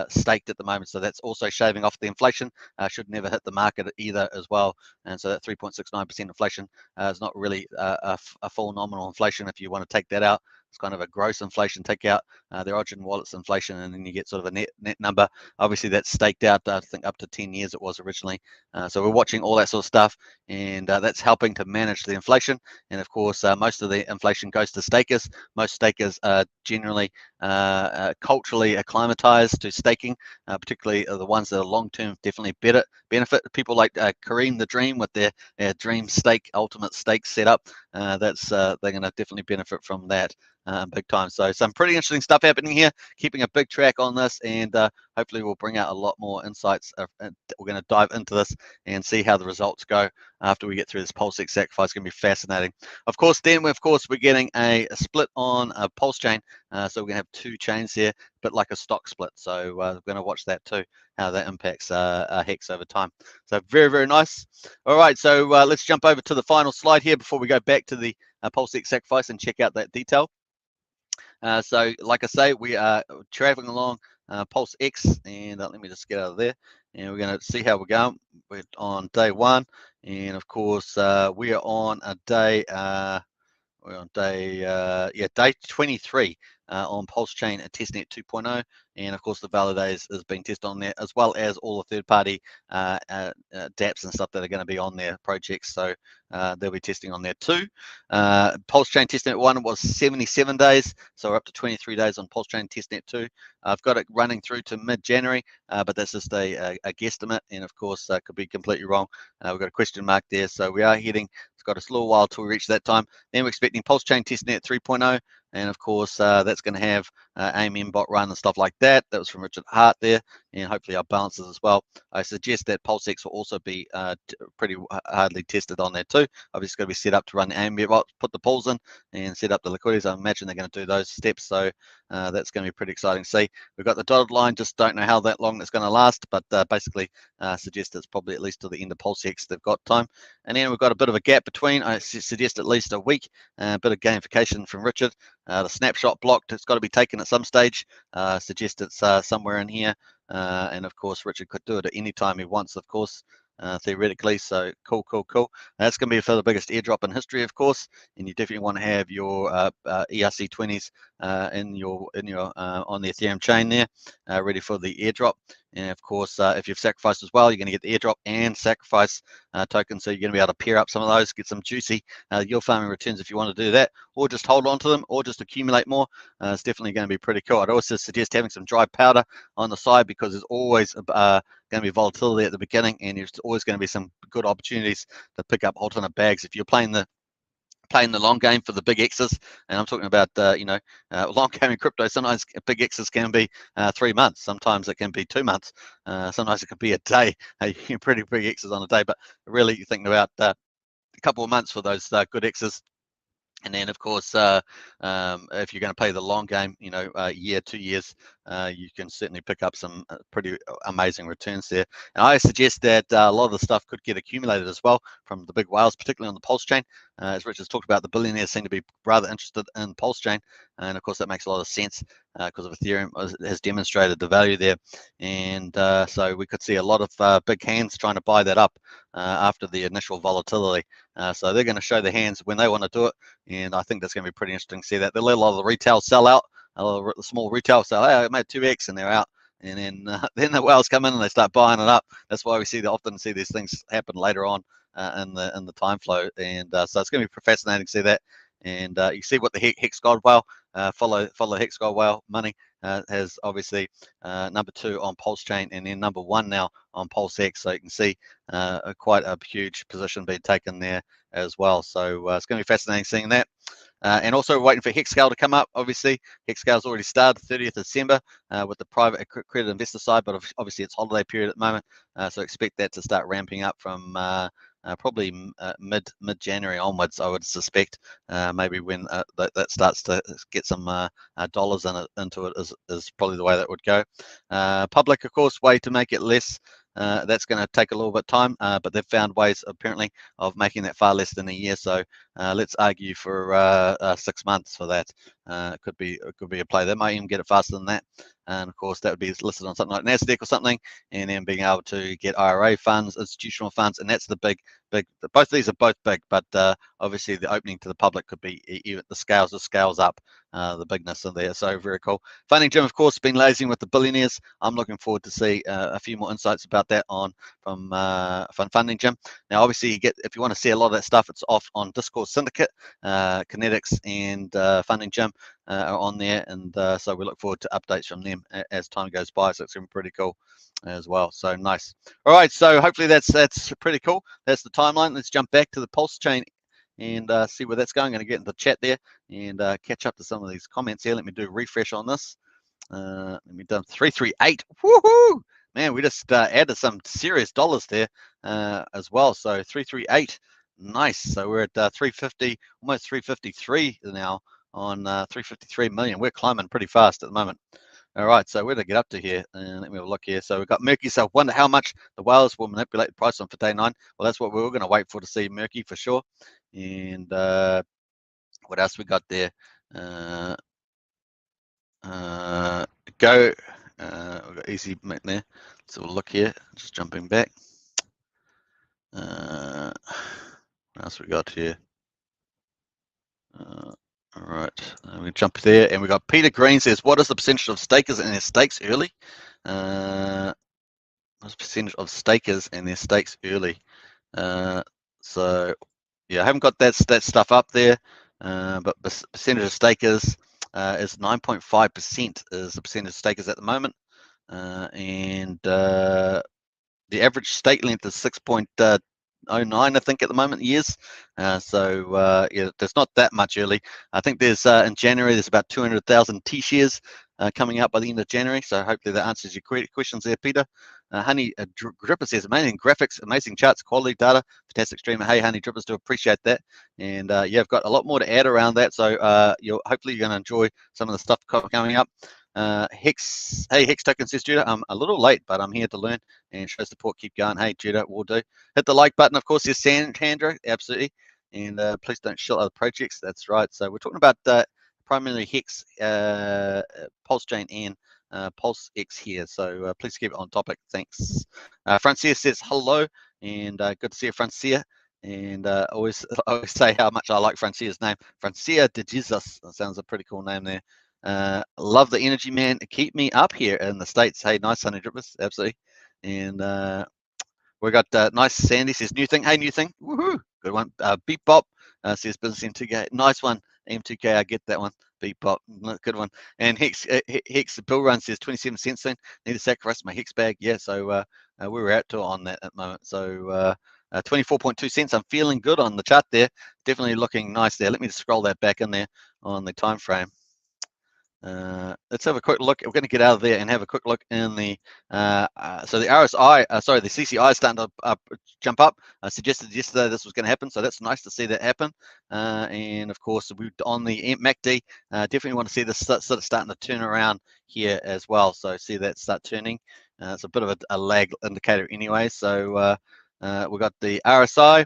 A: staked at the moment. So that's also shaving off the inflation. Should never hit the market either as well. And so that 3.69% inflation is not really a full nominal inflation. If you want to take that out, it's kind of a gross inflation. Take out the Origin wallet's inflation, and then you get sort of a net number. Obviously, that's staked out, I think, up to 10 years it was originally. So we're watching all that sort of stuff, and that's helping to manage the inflation. And of course, most of the inflation goes to stakers. Most stakers are generally culturally acclimatized to staking, particularly the ones that are long-term definitely benefit. People like Kareem the Dream with their Dream Stake, Ultimate Stake setup. They're going to definitely benefit from that big time. So some pretty interesting stuff happening here, keeping a big track on this, and hopefully we'll bring out a lot more insights. We're going to dive into this and see how the results go after we get through this PulseX Sacrifice. It's going to be fascinating. Of course, then we're getting a split on a Pulsechain. So we're going to have 2 chains here, but like a stock split. So we're going to watch that too, how that impacts Hex over time. So very, very nice. All right, so let's jump over to the final slide here before we go back to the PulseX Sacrifice and check out that detail. So like I say, we are traveling along PulseX, and let me just get out of there, and we're going to see how we're going. We're on day 1, and of course we are on a day we're on day 23 on Pulsechain at testnet 2.0, and of course the validators is being tested on there, as well as all the third-party dApps and stuff that are going to be on their projects. So they'll be testing on there too. Pulsechain testnet 1 was 77 days, so we're up to 23 days on Pulsechain testnet 2. I've got it running through to mid-January, but that's just a guesstimate, and of course could be completely wrong. We've got a question mark there, so we are heading. It's got a little while till we reach that time. Then we're expecting Pulsechain testnet 3.0, and of course that's going to have AMM bot run and stuff like that. That was from Richard Hart there, and hopefully our balances as well. I suggest that PulseX will also be pretty hardly tested on there too. Obviously it's going to be set up to run the AMM bot, put the pools in, and set up the liquidities. I imagine they're going to do those steps, so that's going to be pretty exciting to see. We've got the dotted line, just don't know how that long it's going to last, but basically suggest it's probably at least to the end of PulseX they've got time. And then we've got a bit of a gap between. I suggest at least a week. A bit of gamification from Richard. The snapshot blocked, it's got to be taken at some stage. Suggest it's somewhere in here. And of course, Richard could do it at any time he wants, of course, theoretically. So cool. That's going to be for the biggest airdrop in history, of course. And you definitely want to have your ERC20s in your on the Ethereum chain there, ready for the airdrop. And of course, if you've sacrificed as well, you're going to get the airdrop and sacrifice tokens. So you're going to be able to pair up some of those, get some juicy yield farming returns if you want to do that, or just hold on to them, or just accumulate more. It's definitely going to be pretty cool. I'd also suggest having some dry powder on the side, because there's always going to be volatility at the beginning, and there's always going to be some good opportunities to pick up alternate bags if you're playing the long game for the big X's. And I'm talking about long game in crypto. Sometimes big X's can be 3 months, sometimes it can be 2 months, sometimes it could be a day. Pretty big X's on a day, but really you're thinking about a couple of months for those good X's. And then, of course, if you're going to play the long game, a year, 2 years, you can certainly pick up some pretty amazing returns there. And I suggest that a lot of the stuff could get accumulated as well from the big whales, particularly on the Pulsechain. As Richard's talked about, the billionaires seem to be rather interested in Pulsechain. And of course, that makes a lot of sense because of Ethereum has demonstrated the value there. And so we could see a lot of big hands trying to buy that up after the initial volatility. So they're going to show their hands when they want to do it. And I think that's going to be pretty interesting to see that. They'll let a lot of the retail sell out, a lot of the small retail sell out. Hey, I made 2x, and they're out. And then the whales come in and they start buying it up. That's why we often see these things happen later on in the time flow. And so it's going to be fascinating to see that. And you see what the Hex God whale, follow Hex God whale money has obviously number 2 on Pulsechain, and then number 1 now on PulseX. So you can see quite a huge position being taken there as well. So it's going to be fascinating seeing that. And also waiting for Hexscale to come up. Obviously, Hexscale's already started 30th of December with the private accredited investor side, but obviously it's holiday period at the moment. So expect that to start ramping up from probably mid January onwards, I would suspect. Maybe when that starts to get some dollars into it is probably the way that would go. Public, of course, way to make it less. That's going to take a little bit of time, but they've found ways apparently of making that far less than a year. So let's argue for 6 months for that. It could be a play. They might even get it faster than that. And of course, that would be listed on something like NASDAQ or something, and then being able to get IRA funds, institutional funds, and that's the big. Both of these are both big, but obviously the opening to the public could be even the scales up the bigness in there. So very cool. Funding Jim, of course, been lazing with the billionaires. I'm looking forward to see a few more insights about that from Funding Jim. Now, obviously, if you want to see a lot of that stuff, it's off on Discord Syndicate, Kinetics, and Funding Jim are on there, and so we look forward to updates from them as time goes by. So it's going to be pretty cool as well. So nice. All right, so hopefully that's pretty cool. That's the timeline. Let's jump back to the Pulsechain and see where that's going. I'm going to get into the chat there and catch up to some of these comments here. Let me do a refresh on this. Let me do 338. Woohoo! Man, we just added some serious dollars there as well. So 338, nice. So we're at 350, almost 353 now on 353 million. We're climbing pretty fast at the moment. All right, so where did I get up to here? And let me have a look here. So we've got Murky. So wonder how much the whales will manipulate the price on for day 9. Well, that's what we were going to wait for to see Murky for sure. And what else we got there? Go. We've got easy there. So we'll look here. Just jumping back. What else we got here? All right, we jump there, and we got Peter Green says, "What is the percentage of stakers in their stakes early?" What's the percentage of stakers in their stakes early? So yeah, I haven't got that stuff up there, but percentage of stakers is 9.5% is the percentage of stakers at the moment, and the average stake length is 6.09, I think, at the moment, years. So yeah, there's not that much early. I think there's in January there's about 200,000 T-shares coming out by the end of January. So hopefully that answers your questions there, Peter. Honey Dripper says, amazing graphics, amazing charts, quality data, fantastic streamer. Hey, Honey Drippers, do appreciate that. And yeah, I've got a lot more to add around that. So hopefully you're going to enjoy some of the stuff coming up. Hex Token says, Judah, I'm a little late, but I'm here to learn and show support. Keep going. Hey, Judah, will do. Hit the like button, of course. Yes, Sandra, absolutely. And please don't shill other projects. That's right. So we're talking about primarily Hex, Pulsechain, and PulseX here. So please keep it on topic. Thanks. Francia says hello, and good to see you, Francia. And always say how much I like Francia's name. Francia de Jesus. That sounds a pretty cool name there. Love the energy, man. Keep me up here in the States. Hey, nice, Honey Drippers. Absolutely. And we got nice Sandy says new thing. Hey, new thing. Woohoo. Good one. Beep Bop says business M2K. Nice one. M2K. I get that one. Beep Bop. Good one. And Hex Bill Run says 27 cents soon. Need to sacrifice my Hex bag. Yeah. So we were out to on that at the moment. So 24.2 cents. I'm feeling good on the chart there. Definitely looking nice there. Let me just scroll that back in there on the time frame. Let's have a quick look. We're going to get out of there and have a quick look in the so the RSI, sorry, the CCI is starting to jump up. I suggested yesterday this was going to happen, so that's nice to see that happen. And of course, we on the MACD, definitely want to see this sort of starting to turn around here as well. So see that start turning. It's a bit of a lag indicator anyway. So we've got the RSI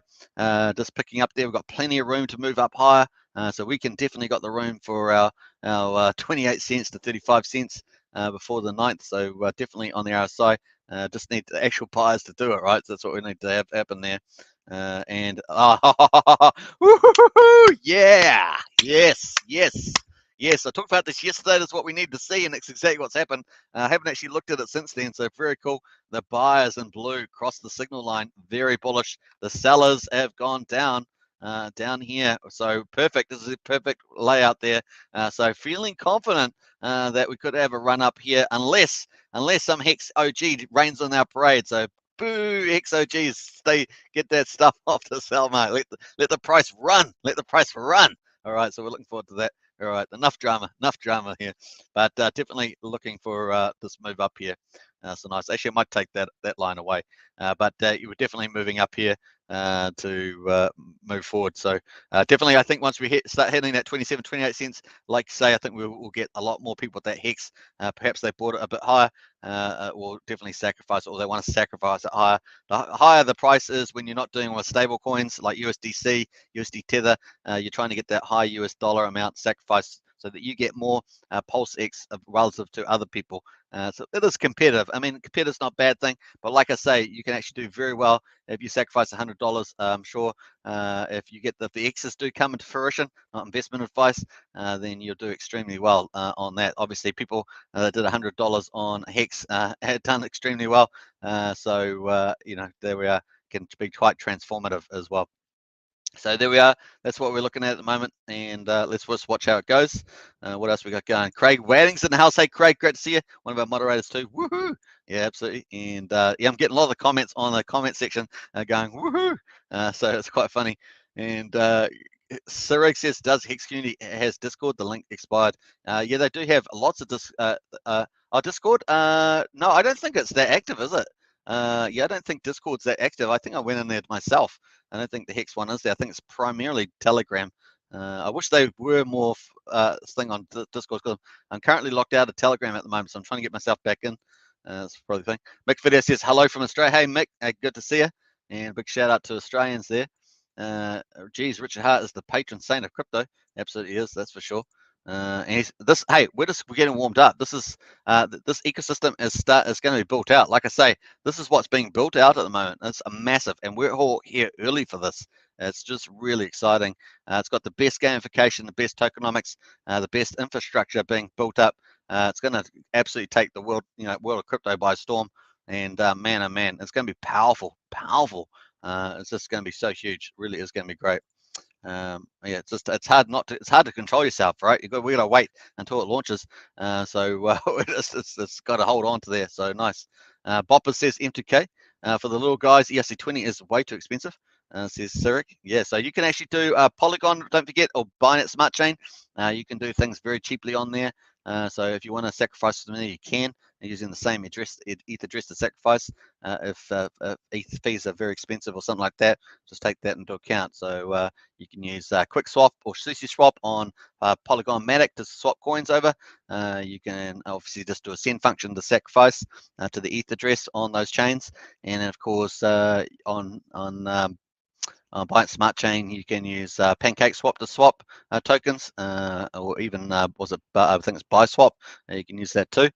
A: just picking up there. We've got plenty of room to move up higher. So we can definitely got the room for our 28 cents to 35 cents before the 9th. So definitely on the RSI, just need the actual buyers to do it, right? So that's what we need to have happen there. And yeah, yes. Yes, I talked about this yesterday. That's what we need to see, and it's exactly what's happened. I haven't actually looked at it since then, so very cool. The buyers in blue crossed the signal line, very bullish. The sellers have gone down here, so perfect. This is a perfect layout there. So feeling confident that we could have a run up here, unless some Hex OG rains on our parade. So boo, Hex OGs, get that stuff off the sell, mate. Let the price run. Let the price run. All right, so we're looking forward to that. All right, enough drama here, but definitely looking for this move up here. So nice. Actually, I might take that line away, but you were definitely moving up here. to move forward. So definitely, I think once we start hitting that 27, 28 cents, like you say, I think we'll get a lot more people with that Hex. Perhaps they bought it a bit higher, will definitely sacrifice it, or they want to sacrifice it higher. The higher the price is when you're not doing with stable coins like USDC, USD Tether, you're trying to get that high US dollar amount sacrificed so that you get more PulseX relative to other people. So it is competitive. I mean, competitive's not a bad thing, but like I say, you can actually do very well if you sacrifice $100. I'm sure if you get the X's do come into fruition, not investment advice, then you'll do extremely well on that. Obviously, people that did $100 on Hex had done extremely well. So you know, there we are, can be quite transformative as well. So there we are. That's what we're looking at the moment, and let's just watch how it goes. What else we got going? Craig Wadding's in the house. Hey, Craig, great to see you. One of our moderators too. Woohoo! Yeah, absolutely. And yeah, I'm getting a lot of the comments on the comment section going woohoo. So it's quite funny. And Sarek says, does Hex Community has Discord? The link expired. Yeah, they do have lots of Discord. No, I don't think it's that active, is it? Yeah, I don't think Discord's that active. I think I went in there myself. I don't think the Hex one is there. I think it's primarily Telegram. I wish they were more thing on Discord, because I'm currently locked out of Telegram at the moment, so I'm trying to get myself back in. That's probably the thing. Mick Video says hello from Australia. Hey Mick, good to see you, and big shout out to Australians there. Geez, Richard Hart is the patron saint of crypto. Absolutely is, that's for sure. And hey, we're getting warmed up. This is this ecosystem is going to be built out. Like I say, this is what's being built out at the moment. It's a massive, and we're all here early for this. It's just really exciting. It's got the best gamification, the best tokenomics, the best infrastructure being built up. It's going to absolutely take the world, world of crypto by storm. And man, oh man, it's going to be powerful, powerful. It's just going to be so huge. Really is going to be great. Yeah, it's hard to control yourself, right? We gotta wait until it launches. So it's got to hold on to there. So nice. Bopper says M2K for the little guys. ERC20 is way too expensive. Says Cyric. Yeah, so you can actually do Polygon, don't forget, or Binance Smart Chain. You can do things very cheaply on there. So if you want to sacrifice some money, you can, using the same ETH address to sacrifice. If ETH fees are very expensive or something like that, just take that into account. So you can use QuickSwap or SushiSwap on Polygon Matic to swap coins over. You can obviously just do a send function to sacrifice to the ETH address on those chains, and of course on Binance Smart Chain, you can use PancakeSwap to swap tokens, or even I think it's BuySwap. You can use that too.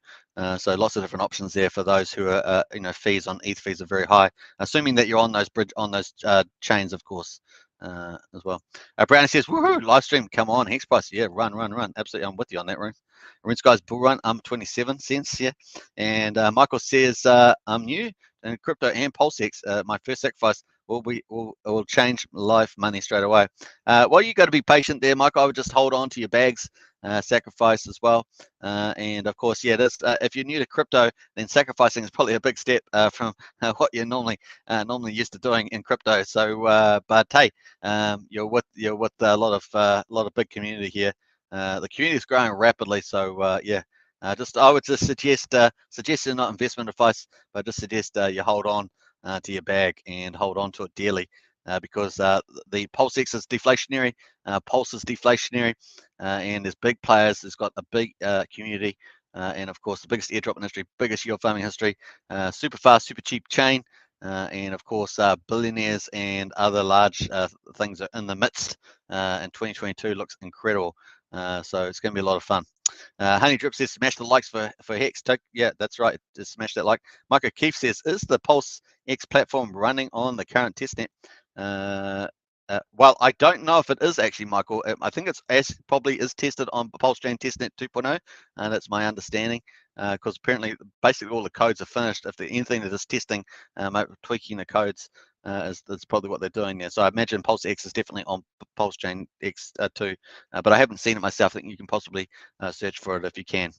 A: So lots of different options there for those who are, fees on ETH fees are very high, assuming that you're on those chains, of course, as well. Brownie says, "Woohoo! Live stream, come on, Hex price, yeah, run. Absolutely, I'm with you on that, Rune. Rune's guys, bull run, 27 cents, yeah." And Michael says, "I'm new in crypto and PulseX. My first sacrifice will change life money straight away." Well, you got to be patient there, Michael. I would just hold on to your bags, sacrifice as well. And of course, yeah, if you're new to crypto, then sacrificing is probably a big step from what you're normally used to doing in crypto. So, but hey, you're with a lot of big community here. The community is growing rapidly, so yeah. I would just suggest not investment advice, but just suggest you hold on to your bag and hold on to it dearly, because the PulseX is deflationary, Pulse is deflationary, and there's big players. It's got a big community, and of course the biggest airdrop in history, biggest yield farming history, super fast, super cheap chain, and of course billionaires and other large things are in the midst. And 2022 looks incredible, so it's going to be a lot of fun. Honey Drip says, smash the likes for Hex. Yeah, that's right. Just smash that like. Michael Keefe says, is the PulseX platform running on the current testnet? Well, I don't know if it is actually, Michael. I think it's probably is tested on Pulsechain testnet 2.0, and that's my understanding. Because apparently, basically all the codes are finished. If there's anything that is testing, tweaking the codes, is probably what they're doing there. So I imagine PulseX is definitely on Pulsechain X2, but I haven't seen it myself. I think you can possibly search for it if you can.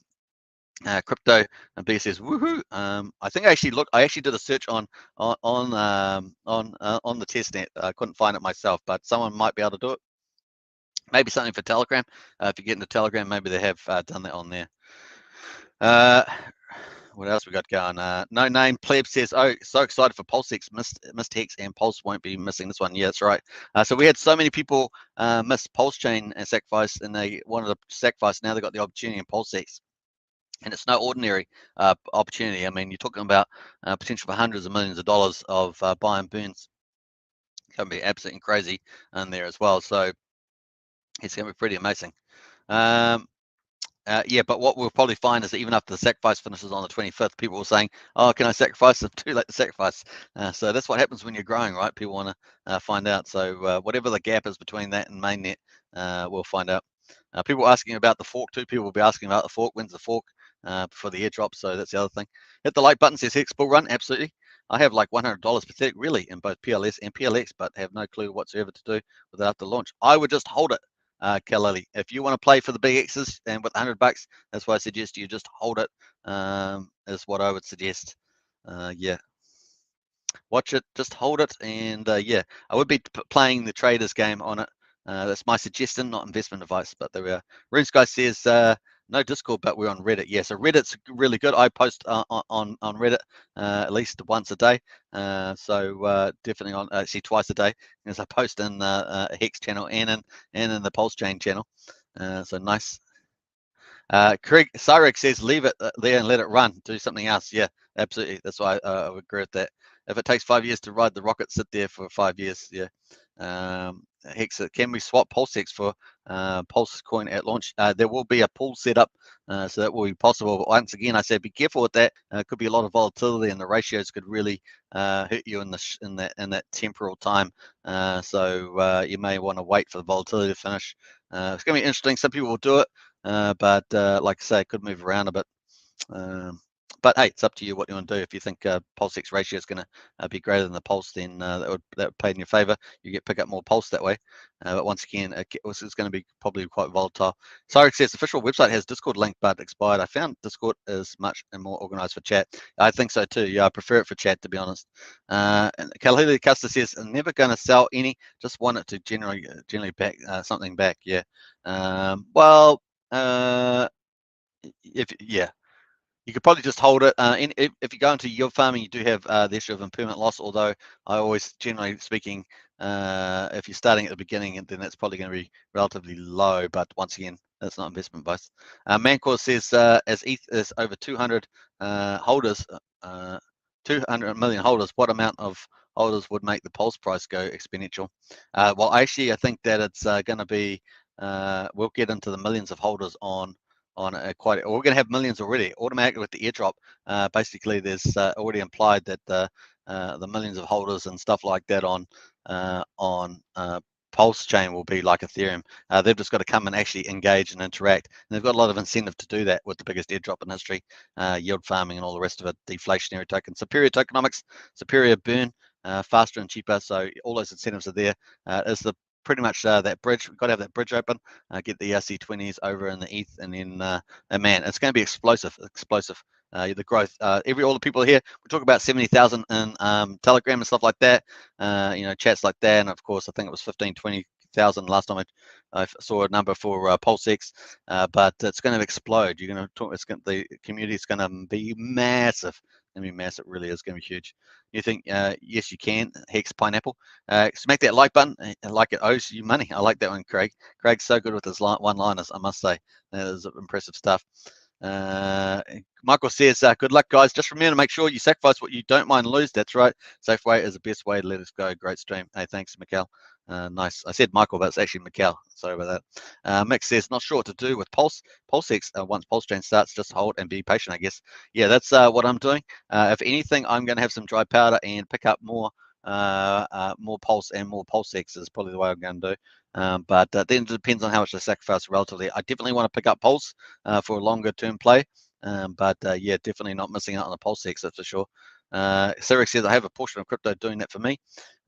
A: Crypto and B says woohoo. I think I actually did a search on the testnet. I couldn't find it myself, but someone might be able to do it. Maybe something for Telegram. If you get into Telegram, maybe they have done that on there. What else we got going? No Name Pleb says, oh, so excited for PulseX, missed Hex, and Pulse won't be missing this one. Yeah, that's right. So we had so many people miss Pulsechain and Sacrifice, and they wanted to Sacrifice. Now they got the opportunity in PulseX. And it's no ordinary opportunity. I mean, you're talking about potential for hundreds of millions of dollars of buy and burns. It's going to be absolutely crazy in there as well. So it's going to be pretty amazing. Yeah, but what we'll probably find is that even after the sacrifice finishes on the 25th, people are saying, oh, can I sacrifice? It's too late to sacrifice. So that's what happens when you're growing, right? People want to find out. So whatever the gap is between that and mainnet, we'll find out. People asking about the fork too. People will be asking about the fork. When's the fork for the airdrop? So that's the other thing. Hit the like button, says Hex Bull Run. Absolutely. I have like $100 pathetic, really, in both PLS and PLX, but have no clue whatsoever to do without the launch. I would just hold it. Kalali, if you want to play for the big X's and with $100, that's why I suggest you just hold it. Is what I would suggest. Yeah, watch it, just hold it, and yeah, I would be playing the traders game on it. That's my suggestion, not investment advice. But there we are. RuneSky says no Discord, but we're on Reddit. Yeah, so Reddit's really good. I post on Reddit at least once a day. So definitely on actually twice a day, as I post in Hex channel and in the Pulsechain channel. So nice. Craig Cyrix says leave it there and let it run. Do something else. Yeah, absolutely. That's why I would agree with that. If it takes 5 years to ride the rocket, sit there for 5 years. Yeah. Hex, can we swap PulseX for Pulse coin at launch? There will be a pool set up, so that will be possible. But once again, I said be careful with that. Could be a lot of volatility, and the ratios could really hurt you in that temporal time. So you may want to wait for the volatility to finish. It's going to be interesting. Some people will do it. But like I say, it could move around a bit. But hey, it's up to you what you want to do. If you think PulseX ratio is going to be greater than the Pulse, then that would play in your favor. You pick up more Pulse that way. But once again, it's going to be probably quite volatile. Sorry, says official website has Discord link, but expired. I found Discord is much more organized for chat. I think so too. Yeah, I prefer it for chat, to be honest. And Kalhili Custer says, I'm never going to sell any. Just want it to generally back something back. Yeah. Well. If yeah, you could probably just hold it. If you go into yield farming, you do have the issue of impermanent loss. Although I always, generally speaking, if you're starting at the beginning, then that's probably going to be relatively low. But once again, that's not investment advice. Mancor says as ETH is over 200 holders, 200 million holders, what amount of holders would make the Pulse price go exponential? Well, actually, I think that it's going to be. We'll get into the millions of holders on we're going to have millions already automatically with the airdrop. Basically, there's already implied that the millions of holders and stuff like that on Pulsechain will be like Ethereum. They've just got to come and actually engage and interact. And they've got a lot of incentive to do that with the biggest airdrop in history, yield farming and all the rest of it, deflationary token, superior tokenomics, superior burn, faster and cheaper. So all those incentives are there. Is the pretty much that bridge. We've got to have that bridge open, get the ERC20s over in the ETH, and then man, it's going to be explosive. The growth. All the people here, we talk about 70,000 in Telegram and stuff like that. Chats like that, and of course, I think it was 15,000-20,000 last time I saw a number for PulseX. But it's going to explode. You're going to talk. The community is going to be massive. It's going to be massive. It really is going to be huge. You think, yes, you can. Hex Pineapple. Smack that like button. Like it owes you money. I like that one, Craig. Craig's so good with his one-liners, I must say. That is impressive stuff. Michael says, good luck, guys. Just remember to make sure you sacrifice what you don't mind lose. That's right. Safe way is the best way to let us go. Great stream. Hey, thanks, Mikkel. Nice. I said Michael, but it's actually Mikkel. Sorry about that. Mick says, not sure what to do with PulseX. Once Pulsechain starts, just hold and be patient, I guess. Yeah, that's what I'm doing. If anything, I'm going to have some dry powder and pick up more Pulse and more PulseX is probably the way I'm going to do. But then it depends on how much I sacrifice relatively. I definitely want to pick up Pulse for a longer term play. But yeah, definitely not missing out on the PulseX, that's for sure. Cyrix says, I have a portion of crypto doing that for me.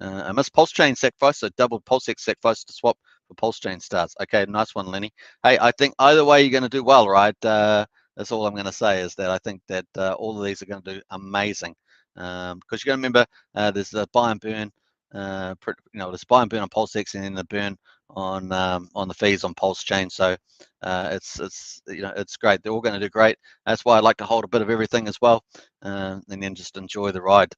A: I miss Pulsechain sacrifice, so double PulseX sacrifice to swap for Pulsechain starts. Okay, nice one, Lenny. Hey, I think either way you're going to do well, right? That's all I'm going to say is that I think that all of these are going to do amazing. Because you got to remember, there's the buy and burn. There's buy and burn on PulseX, and then the burn the fees on Pulsechain. So it's it's great. They're all going to do great. That's why I like to hold a bit of everything as well, and then just enjoy the ride.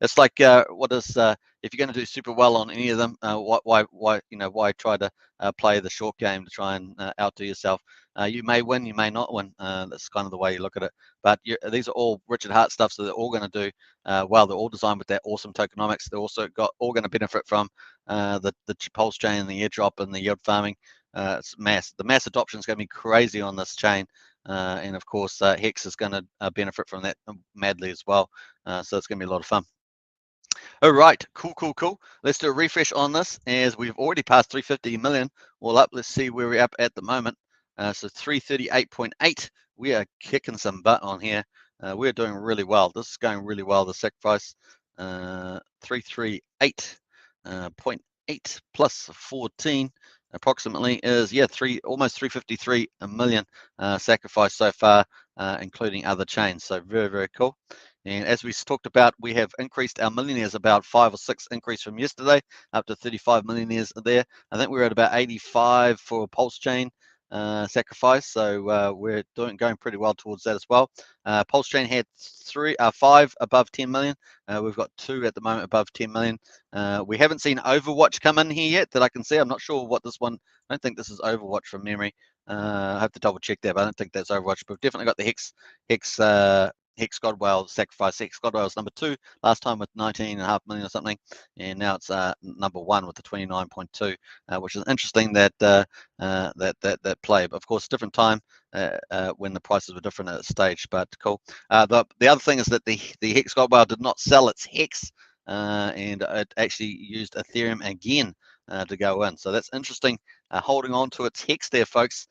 A: It's like if you're going to do super well on any of them, why try to play the short game to try and outdo yourself? You may win, you may not win. That's kind of the way you look at it. But these are all Richard Hart stuff, so they're all going to do well. They're all designed with that awesome tokenomics. They're also all going to benefit from the Pulsechain and the airdrop and the yield farming. It's the mass adoption is going to be crazy on this chain, and of course Hex is going to benefit from that madly as well. So it's going to be a lot of fun. All right, cool. Let's do a refresh on this as we've already passed 350 million all up. Let's see where we're up at the moment. So 338.8. We are kicking some butt on here. We're doing really well. This is going really well. The sacrifice 338.8 plus 14 approximately is almost 353 million sacrifice so far, including other chains. So very cool. And as we talked about, we have increased our millionaires about 5 or 6 increase from yesterday up to 35 millionaires there. I think we're at about 85 for Pulsechain sacrifice, so we're going pretty well towards that as well. Pulsechain had 5 above 10 million. We've got 2 at the moment above 10 million. We haven't seen Overwatch come in here yet that I can see. I'm not sure what this one. I don't think this is Overwatch from memory. I have to double check that, but I don't think that's Overwatch. But we've definitely got the Hex Godwell sacrifice. Hex Godwell's number 2 last time with 19.5 million or something, and now it's number 1 with the 29.2, which is interesting that that play. But of course, different time when the prices were different at a stage. But cool. The other thing is that the Hex Godwell did not sell its Hex, and it actually used Ethereum again to go in. So that's interesting. Holding on to its Hex there, folks.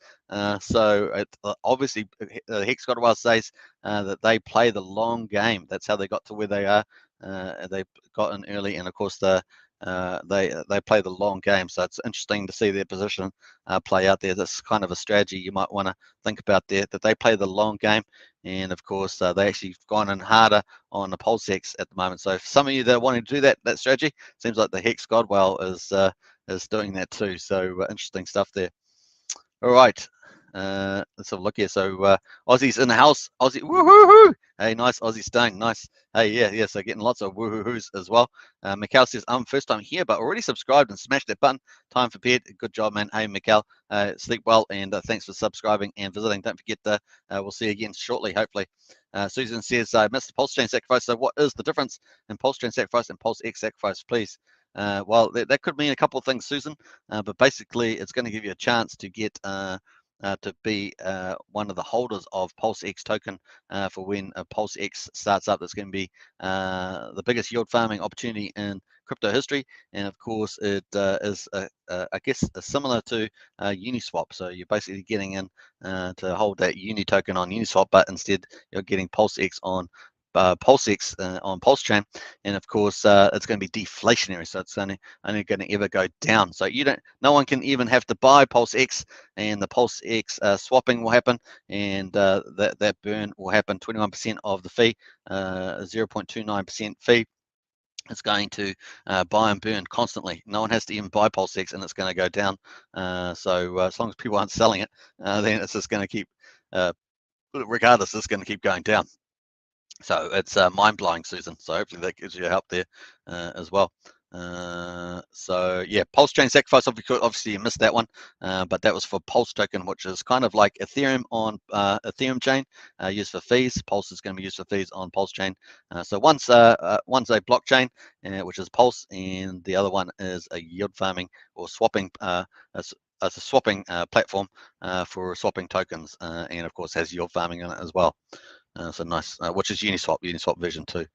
A: So obviously, Hex Godwell says that they play the long game. That's how they got to where they are. They got in early, and of course they play the long game. So it's interesting to see their position play out there. That's kind of a strategy you might want to think about there, that they play the long game. And of course, they actually gone in harder on the PulseX at the moment. So for some of you that are wanting to do that strategy, seems like the Hex Godwell is doing that too. So interesting stuff there. All right, let's have a look here. So Aussie's in the house. Aussie, woohoo! Hey, nice Aussie staying, nice. Hey, yeah. So getting lots of woohoo-hoos as well. Mikhail says, I'm first time here, but already subscribed and smashed that button. Time for bed. Good job, man. Hey, Mikhail, sleep well, and thanks for subscribing and visiting. Don't forget, we'll see you again shortly, hopefully. Susan says, I missed the Pulsechain sacrifice. So what is the difference in Pulsechain sacrifice and PulseX sacrifice, please? Well, that could mean a couple of things, Susan, but basically it's going to give you a chance to get to be one of the holders of PulseX token for when PulseX starts up. That's going to be the biggest yield farming opportunity in crypto history, and of course it is I guess similar to Uniswap. So you're basically getting in to hold that Uni token on Uniswap, but instead you're getting PulseX on PulseX on Pulsechain, and of course it's going to be deflationary, so it's only going to ever go down. So no one can even have to buy PulseX, and the PulseX swapping will happen, and that burn will happen. 21% of the fee, 0.29% fee. It's going to buy and burn constantly. No one has to even buy PulseX, and it's going to go down. So as long as people aren't selling it, then it's just going to keep, regardless, it's going to keep going down. So it's mind-blowing, Susan. So hopefully that gives you help there as well. So yeah, Pulsechain sacrifice, obviously you missed that one, but that was for Pulse token, which is kind of like Ethereum on Ethereum chain, used for fees. Pulse is going to be used for fees on Pulsechain. So one's a blockchain, which is Pulse, and the other one is a yield farming or swapping as a swapping platform for swapping tokens, and of course has yield farming in it as well. So nice, which is Uniswap version 2.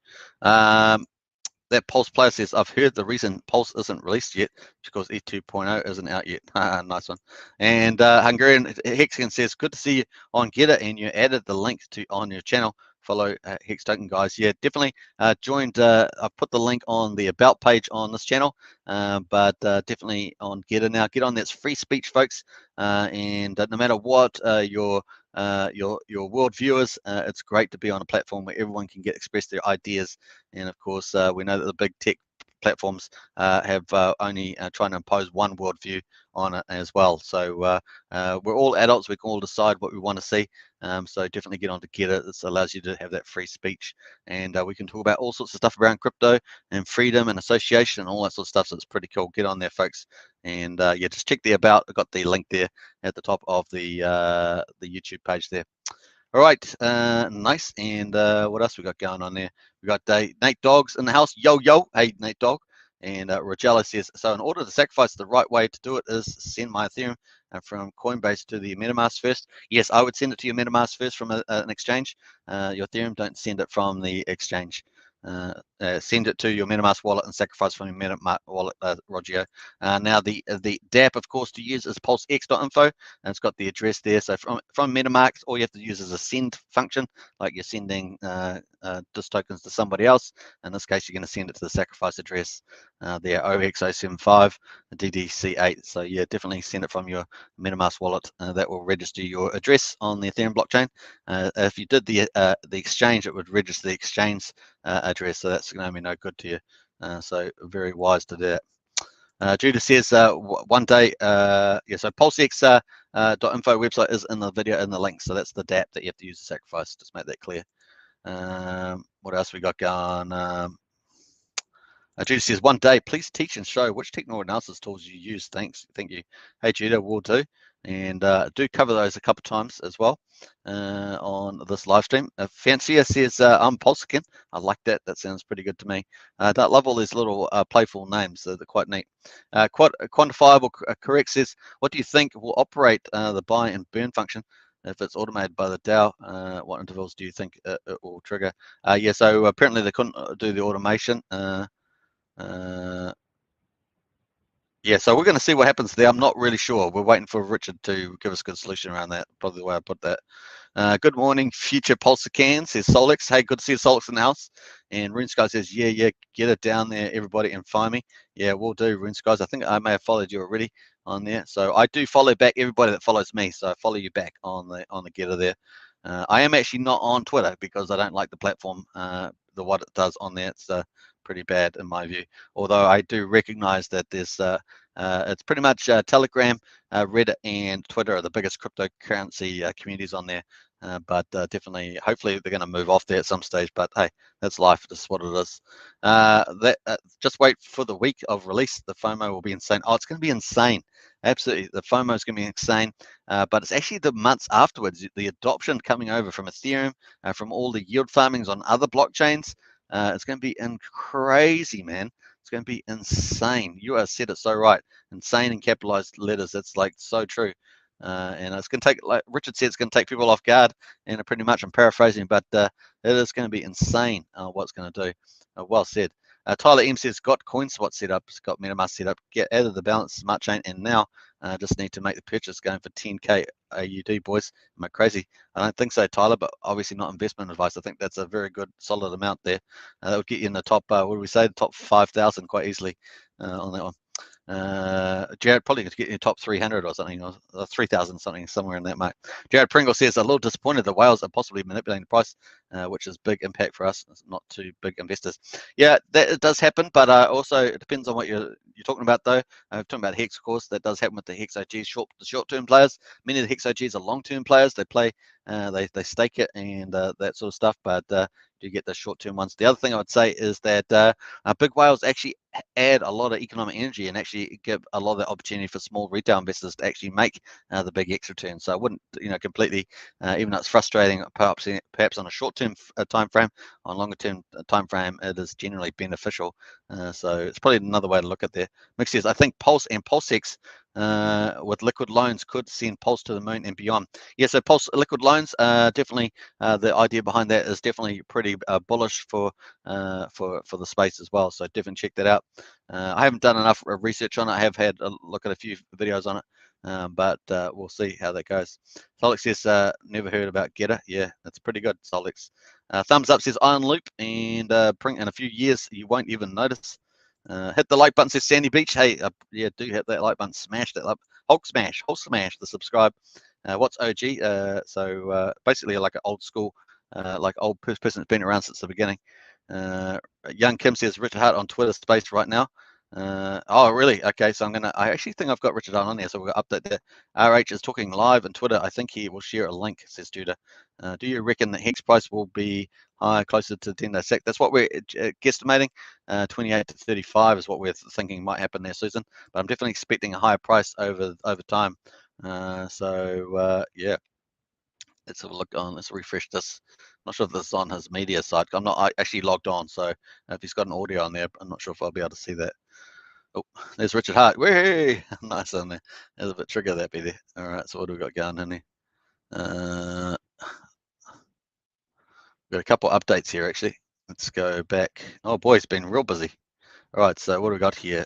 A: That Pulse player says, I've heard the reason Pulse isn't released yet because E2.0 isn't out yet. Nice one. And Hungarian Hexian says, good to see you on Getter, and you added the link on your channel. Follow Hex Token, guys. Yeah, definitely joined. I've put the link on the About page on this channel, but definitely on Getter now. Get on, that's free speech, folks. And no matter what your world viewers, it's great to be on a platform where everyone can express their ideas. And of course, we know that the big tech platforms have only trying to impose one worldview on it as well. So we're all adults. We can all decide what we want to see. So definitely get on to Get It. This allows you to have that free speech, and we can talk about all sorts of stuff around crypto and freedom and association and all that sort of stuff. So it's pretty cool. Get on there, folks. And yeah, just check the about. I've got the link there at the top of the YouTube page there. All right, nice. And what else we got going on there? We got Nate Dogs in the house. Yo, yo. Hey, Nate Dog. And Rogella says, so in order to sacrifice, the right way to do it is send my Ethereum from Coinbase to the MetaMask first. Yes, I would send it to your MetaMask first from an exchange. Your Ethereum, don't send it from the exchange. Send it to your MetaMask wallet and sacrifice from your MetaMask wallet, Roger. Now the DApp, of course, to use is PulseX.info, and it's got the address there. So from MetaMask, all you have to use is a send function, like you're sending DIS tokens to somebody else. In this case, you're going to send it to the sacrifice address there, OX075 DDC8. So yeah, definitely send it from your MetaMask wallet. That will register your address on the Ethereum blockchain. If you did the exchange, it would register the exchange address, so that's going to be no good to you. So very wise to do that. Judah says one day, yeah, so PulseX .info website is in the video in the link, so that's the DApp that you have to use to sacrifice. Just make that clear. What else we got going? Judah says, one day, please teach and show which technical analysis tools you use. Thanks. Thank you. Hey, Judah, will do. And do cover those a couple of times as well on this live stream. Fancia says, I'm Pulsechain. I like that. That sounds pretty good to me. I love all these little playful names. They're quite neat. Quantifiable Correct says, what do you think will operate the buy and burn function if it's automated by the DAO? What intervals do you think it will trigger? Yeah, so apparently they couldn't do the automation. Yeah, so we're going to see what happens there. I'm not really sure. We're waiting for Richard to give us a good solution around that. Probably the way I put that. Good morning, future Pulsechain, says Solix. Hey, good to see you, Solix, in the house. And RuneSky says, yeah, get it down there, everybody, and find me. Yeah, we'll do, RuneSky. I think I may have followed you already on there. So I do follow back everybody that follows me. So I follow you back on the getter there. I am actually not on Twitter because I don't like the platform, what it does on there. It's pretty bad in my view. Although I do recognize that there's it's pretty much Telegram, Reddit, and Twitter are the biggest cryptocurrency communities on there. But definitely, hopefully, they're going to move off there at some stage. But hey, that's life. That's what it is. Just wait for the week of release. The FOMO will be insane. Oh, it's going to be insane. Absolutely, the FOMO is going to be insane. But it's actually the months afterwards, the adoption coming over from Ethereum, from all the yield farmings on other blockchains. It's going to be crazy, man. It's going to be insane. You have said it so right. Insane in capitalized letters. That's like so true. And it's going to take, like Richard said, it's going to take people off guard. And pretty much, I'm paraphrasing, but it is going to be insane what it's going to do. Well said. Tyler M says, got CoinSwap set up, got MetaMask set up, get out of the balance smart chain, and now just need to make the purchase going for 10K AUD, boys. Am I crazy? I don't think so, Tyler, but obviously not investment advice. I think that's a very good, solid amount there. That would get you in the top, what do we say, the top 5,000 quite easily on that one. Jared probably going to get in the top 300 or something, or 3,000 something, somewhere in that, mate. Jared Pringle says, a little disappointed the whales are possibly manipulating the price, which is big impact for us, not too big investors. Yeah, that it does happen, but also it depends on what you're talking about, though. I'm talking about Hex, of course. That does happen with the Hex OGs, the short-term players. Many of the Hex OGs are long-term players. They play, they stake it and that sort of stuff, but you get the short-term ones. The other thing I would say is that big whales actually add a lot of economic energy and actually give a lot of the opportunity for small retail investors to actually make the big X return. So I wouldn't, completely, even though it's frustrating, perhaps on a short-term time frame, on longer-term time frame, it is generally beneficial. So it's probably another way to look at there. Mix says, I think Pulse and PulseX with liquid loans could send Pulse to the moon and beyond. Yeah, so Pulse liquid loans, definitely the idea behind that is definitely pretty bullish for the space as well. So definitely check that out. I haven't done enough research on it. I have had a look at a few videos on it, but we'll see how that goes. Solix says, never heard about Getter. Yeah, that's pretty good, Solix. Thumbs up says, Iron Loop, and in a few years, you won't even notice. Hit the like button, says Sandy Beach. Hey, yeah, do hit that like button. Smash that like. Hulk smash the subscribe. What's OG? So basically like an old school, like old person that's been around since the beginning. Young Kim says Richard Hart on Twitter space right now. Oh, really? Okay, so I actually think I've got Richard Hart on there, so we'll update that. RH is talking live on Twitter. I think he will share a link, says Judah. Do you reckon the Hex price will be higher, closer to 10-day SEC? That's what we're guesstimating. 28 to 35 is what we're thinking might happen there, Susan. But I'm definitely expecting a higher price over time. Yeah, let's have a look on. Let's refresh this. I'm not sure if this is on his media side. I'm not actually logged on, so if he's got an audio on there, I'm not sure if I'll be able to see that. Oh, there's Richard Hart. Way nice on there. There's a bit trigger that be there. All right, so what do we got going in here? We've got a couple updates here actually. Let's go back. Oh boy, it's been real busy. All right, so what do we got here?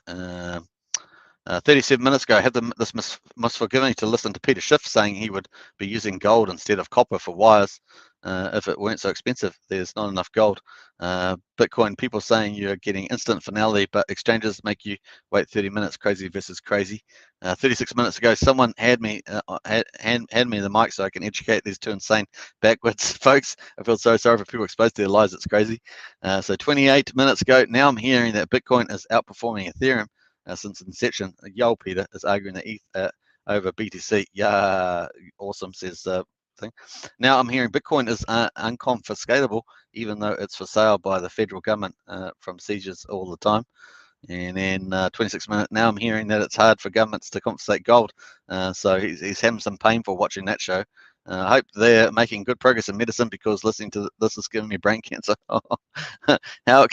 A: 37 minutes ago, I had this misforgiving to listen to Peter Schiff saying he would be using gold instead of copper for wires if it weren't so expensive. There's not enough gold. Bitcoin, people saying you're getting instant finality, but exchanges make you wait 30 minutes. Crazy versus crazy. 36 minutes ago, someone had me the mic so I can educate these two insane backwards folks. I feel so sorry for people exposed to their lies. It's crazy. So 28 minutes ago, now I'm hearing that Bitcoin is outperforming Ethereum. Since inception. Yo, Peter is arguing the ETH over BTC. Yeah, awesome, says thing. Now I'm hearing Bitcoin is unconfiscatable, even though it's for sale by the federal government from seizures all the time. And then 26 minutes, now I'm hearing that it's hard for governments to confiscate gold. So he's having some painful watching that show. I hope they're making good progress in medicine because listening to this is giving me brain cancer. How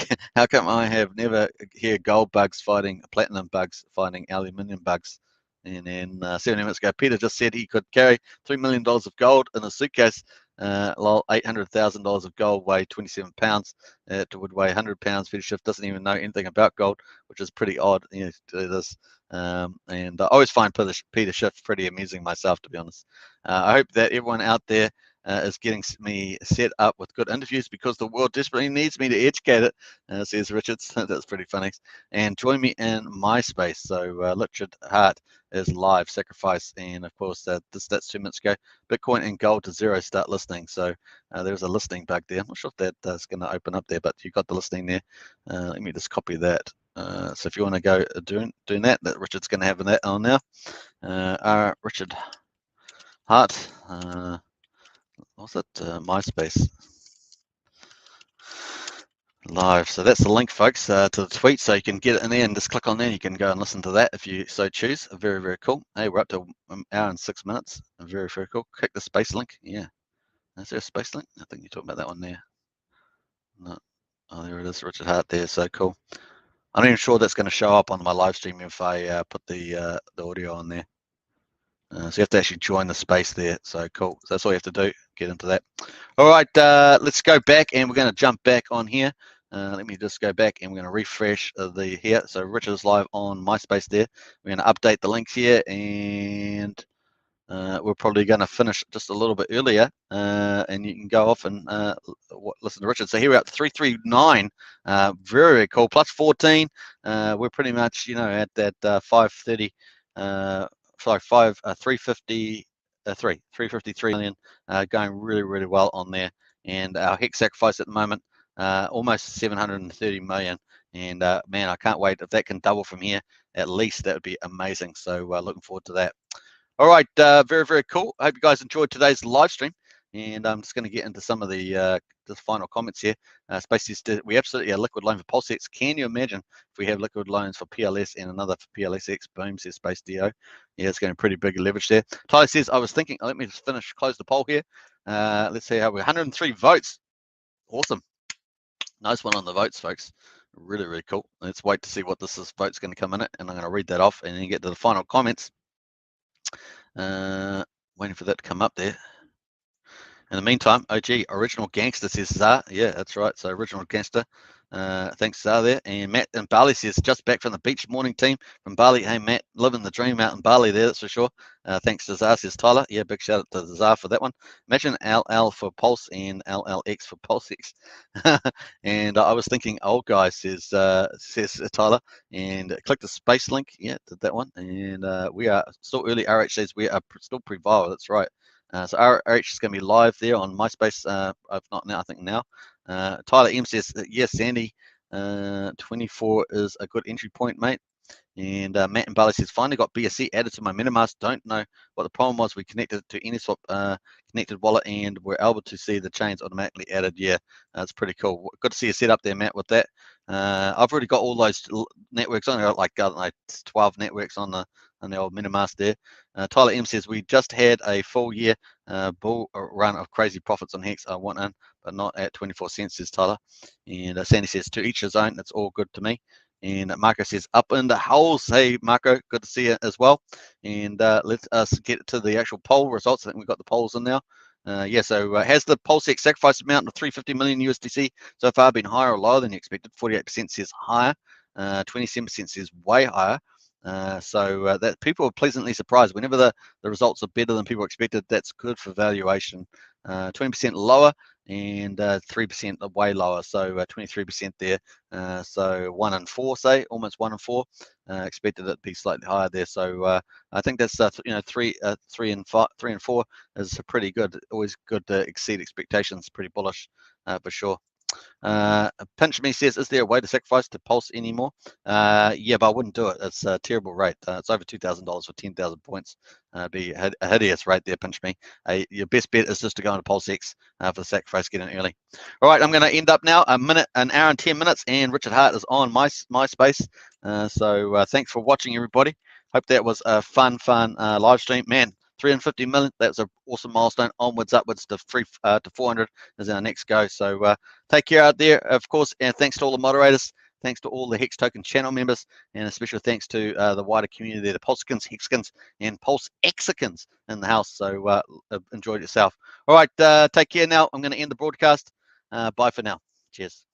A: come I have never heard gold bugs fighting platinum bugs fighting aluminium bugs? And then 70 minutes ago, Peter just said he could carry $3 million of gold in a suitcase. $800,000 of gold weigh 27 pounds. It would weigh 100 pounds. Peter Schiff doesn't even know anything about gold, which is pretty odd, you know, to do this. And I always find Peter Schiff pretty amusing myself, to be honest. I hope that everyone out there is getting me set up with good interviews because the world desperately needs me to educate it, says Richards. That's pretty funny. And join me in MySpace. So Richard Hart is live, Sacrifice, and of course that's 2 minutes ago. Bitcoin and gold to zero, start listening. So there's a listening bug there. I'm not sure if that's going to open up there, but you got the listening there. Let me just copy that. So if you want to go doing that Richard's going to have that on now. Richard Hart. What's it? MySpace live. So that's the link, folks, to the tweet. So you can get it in there and just click on there. And you can go and listen to that if you so choose. Very, very cool. Hey, we're up to an hour and 6 minutes. Very, very cool. Click the space link. Yeah. Is there a space link? I think you're talking about that one there. No. Oh, there it is. Richard Hart there. So cool. I'm not even sure that's going to show up on my live stream if I put the audio on there. So you have to actually join the space there. So cool. So that's all you have to do. Get into that. All right. Let's go back and we're going to jump back on here. Let me just go back and we're going to refresh the here. So Richard's live on MySpace there. We're going to update the links here and we're probably going to finish just a little bit earlier, and you can go off and listen to Richard. So here we're at 339, very, very cool. Plus 14. We're pretty much, you know, at that 530. Sorry, 353 million, going really, really well on there. And our Hex sacrifice at the moment, almost 730 million. And man, I can't wait if that can double from here. At least that would be amazing. So looking forward to that. All right, very, very cool. I hope you guys enjoyed today's live stream. And I'm just going to get into some of the final comments here. Space says, we absolutely a liquid loan for PulseX. Can you imagine if we have liquid loans for PLS and another for PLSX? Boom, says Space DO. Yeah, it's getting pretty big leverage there. Tyler says, I was thinking, let me just close the poll here. Let's see how we're 103 votes. Awesome. Nice one on the votes, folks. Really, really cool. Let's wait to see what this vote's going to come in it. And I'm going to read that off and then get to the final comments. Waiting for that to come up there. In the meantime, OG, Original Gangster says Zar. Yeah, that's right. So Original Gangster. Thanks, Zar there. And Matt in Bali says, just back from the beach morning team from Bali. Hey, Matt, living the dream out in Bali there, that's for sure. Thanks to Zar, says Tyler. Yeah, big shout out to Zar for that one. Imagine LL for Pulse and LLX for PulseX. And I was thinking old guy, says Tyler. And click the space link. Yeah, did that one. And we are still early. RH says we are still pre-viral. That's right. So RH is going to be live there on MySpace, if not now, I think now. Tyler M says, yes, Sandy, 24 is a good entry point, mate. And Matt and Bali says, finally got BSC added to my MetaMask. Don't know what the problem was. We connected it to AnySwap connected wallet and we're able to see the chains automatically added. Yeah, that's pretty cool. Good to see you set up there, Matt, with that. I've already got all those networks on. I've got like 12 networks on the old MetaMask there. Tyler M says, we just had a full year bull run of crazy profits on Hex. I want in, but not at 24 cents, says Tyler. And Sandy says, to each his own. That's all good to me. And Marco says, up in the holes. Hey, Marco, good to see you as well. And let us get to the actual poll results. I think we've got the polls in now. Yeah, so has the PulseX sacrifice amount of 350 million USDC so far been higher or lower than you expected? 48% says higher, 27% says way higher. So that people are pleasantly surprised. Whenever the results are better than people expected, that's good for valuation. 20% lower and 3% way lower, so 23% there. So 1 in 4, say almost 1 in 4. Expected it to be slightly higher there. So I think that's 3 and 4 is pretty good. Always good to exceed expectations. Pretty bullish for sure. Pinch Me says, is there a way to sacrifice to Pulse anymore? Yeah, but I wouldn't do it. It's a terrible rate. It's over $2,000 for 10,000 points. Be a hideous rate there, Pinch Me. Your best bet is just to go into PulseX for the sacrifice, get in early. All right, I'm going to end up now an hour and 10 minutes, and Richard Hart is on my space. So thanks for watching, everybody. Hope that was a fun live stream. Man, 350 million, that's an awesome milestone. Onwards, upwards to 400 is our next go. So take care out there, of course, and thanks to all the moderators, thanks to all the Hex Token channel members, and a special thanks to the wider community there, the Pulsechans, Hexicans, and PulseXicans in the house. So enjoy yourself. All right, take care now. I'm going to end the broadcast. Bye for now. Cheers.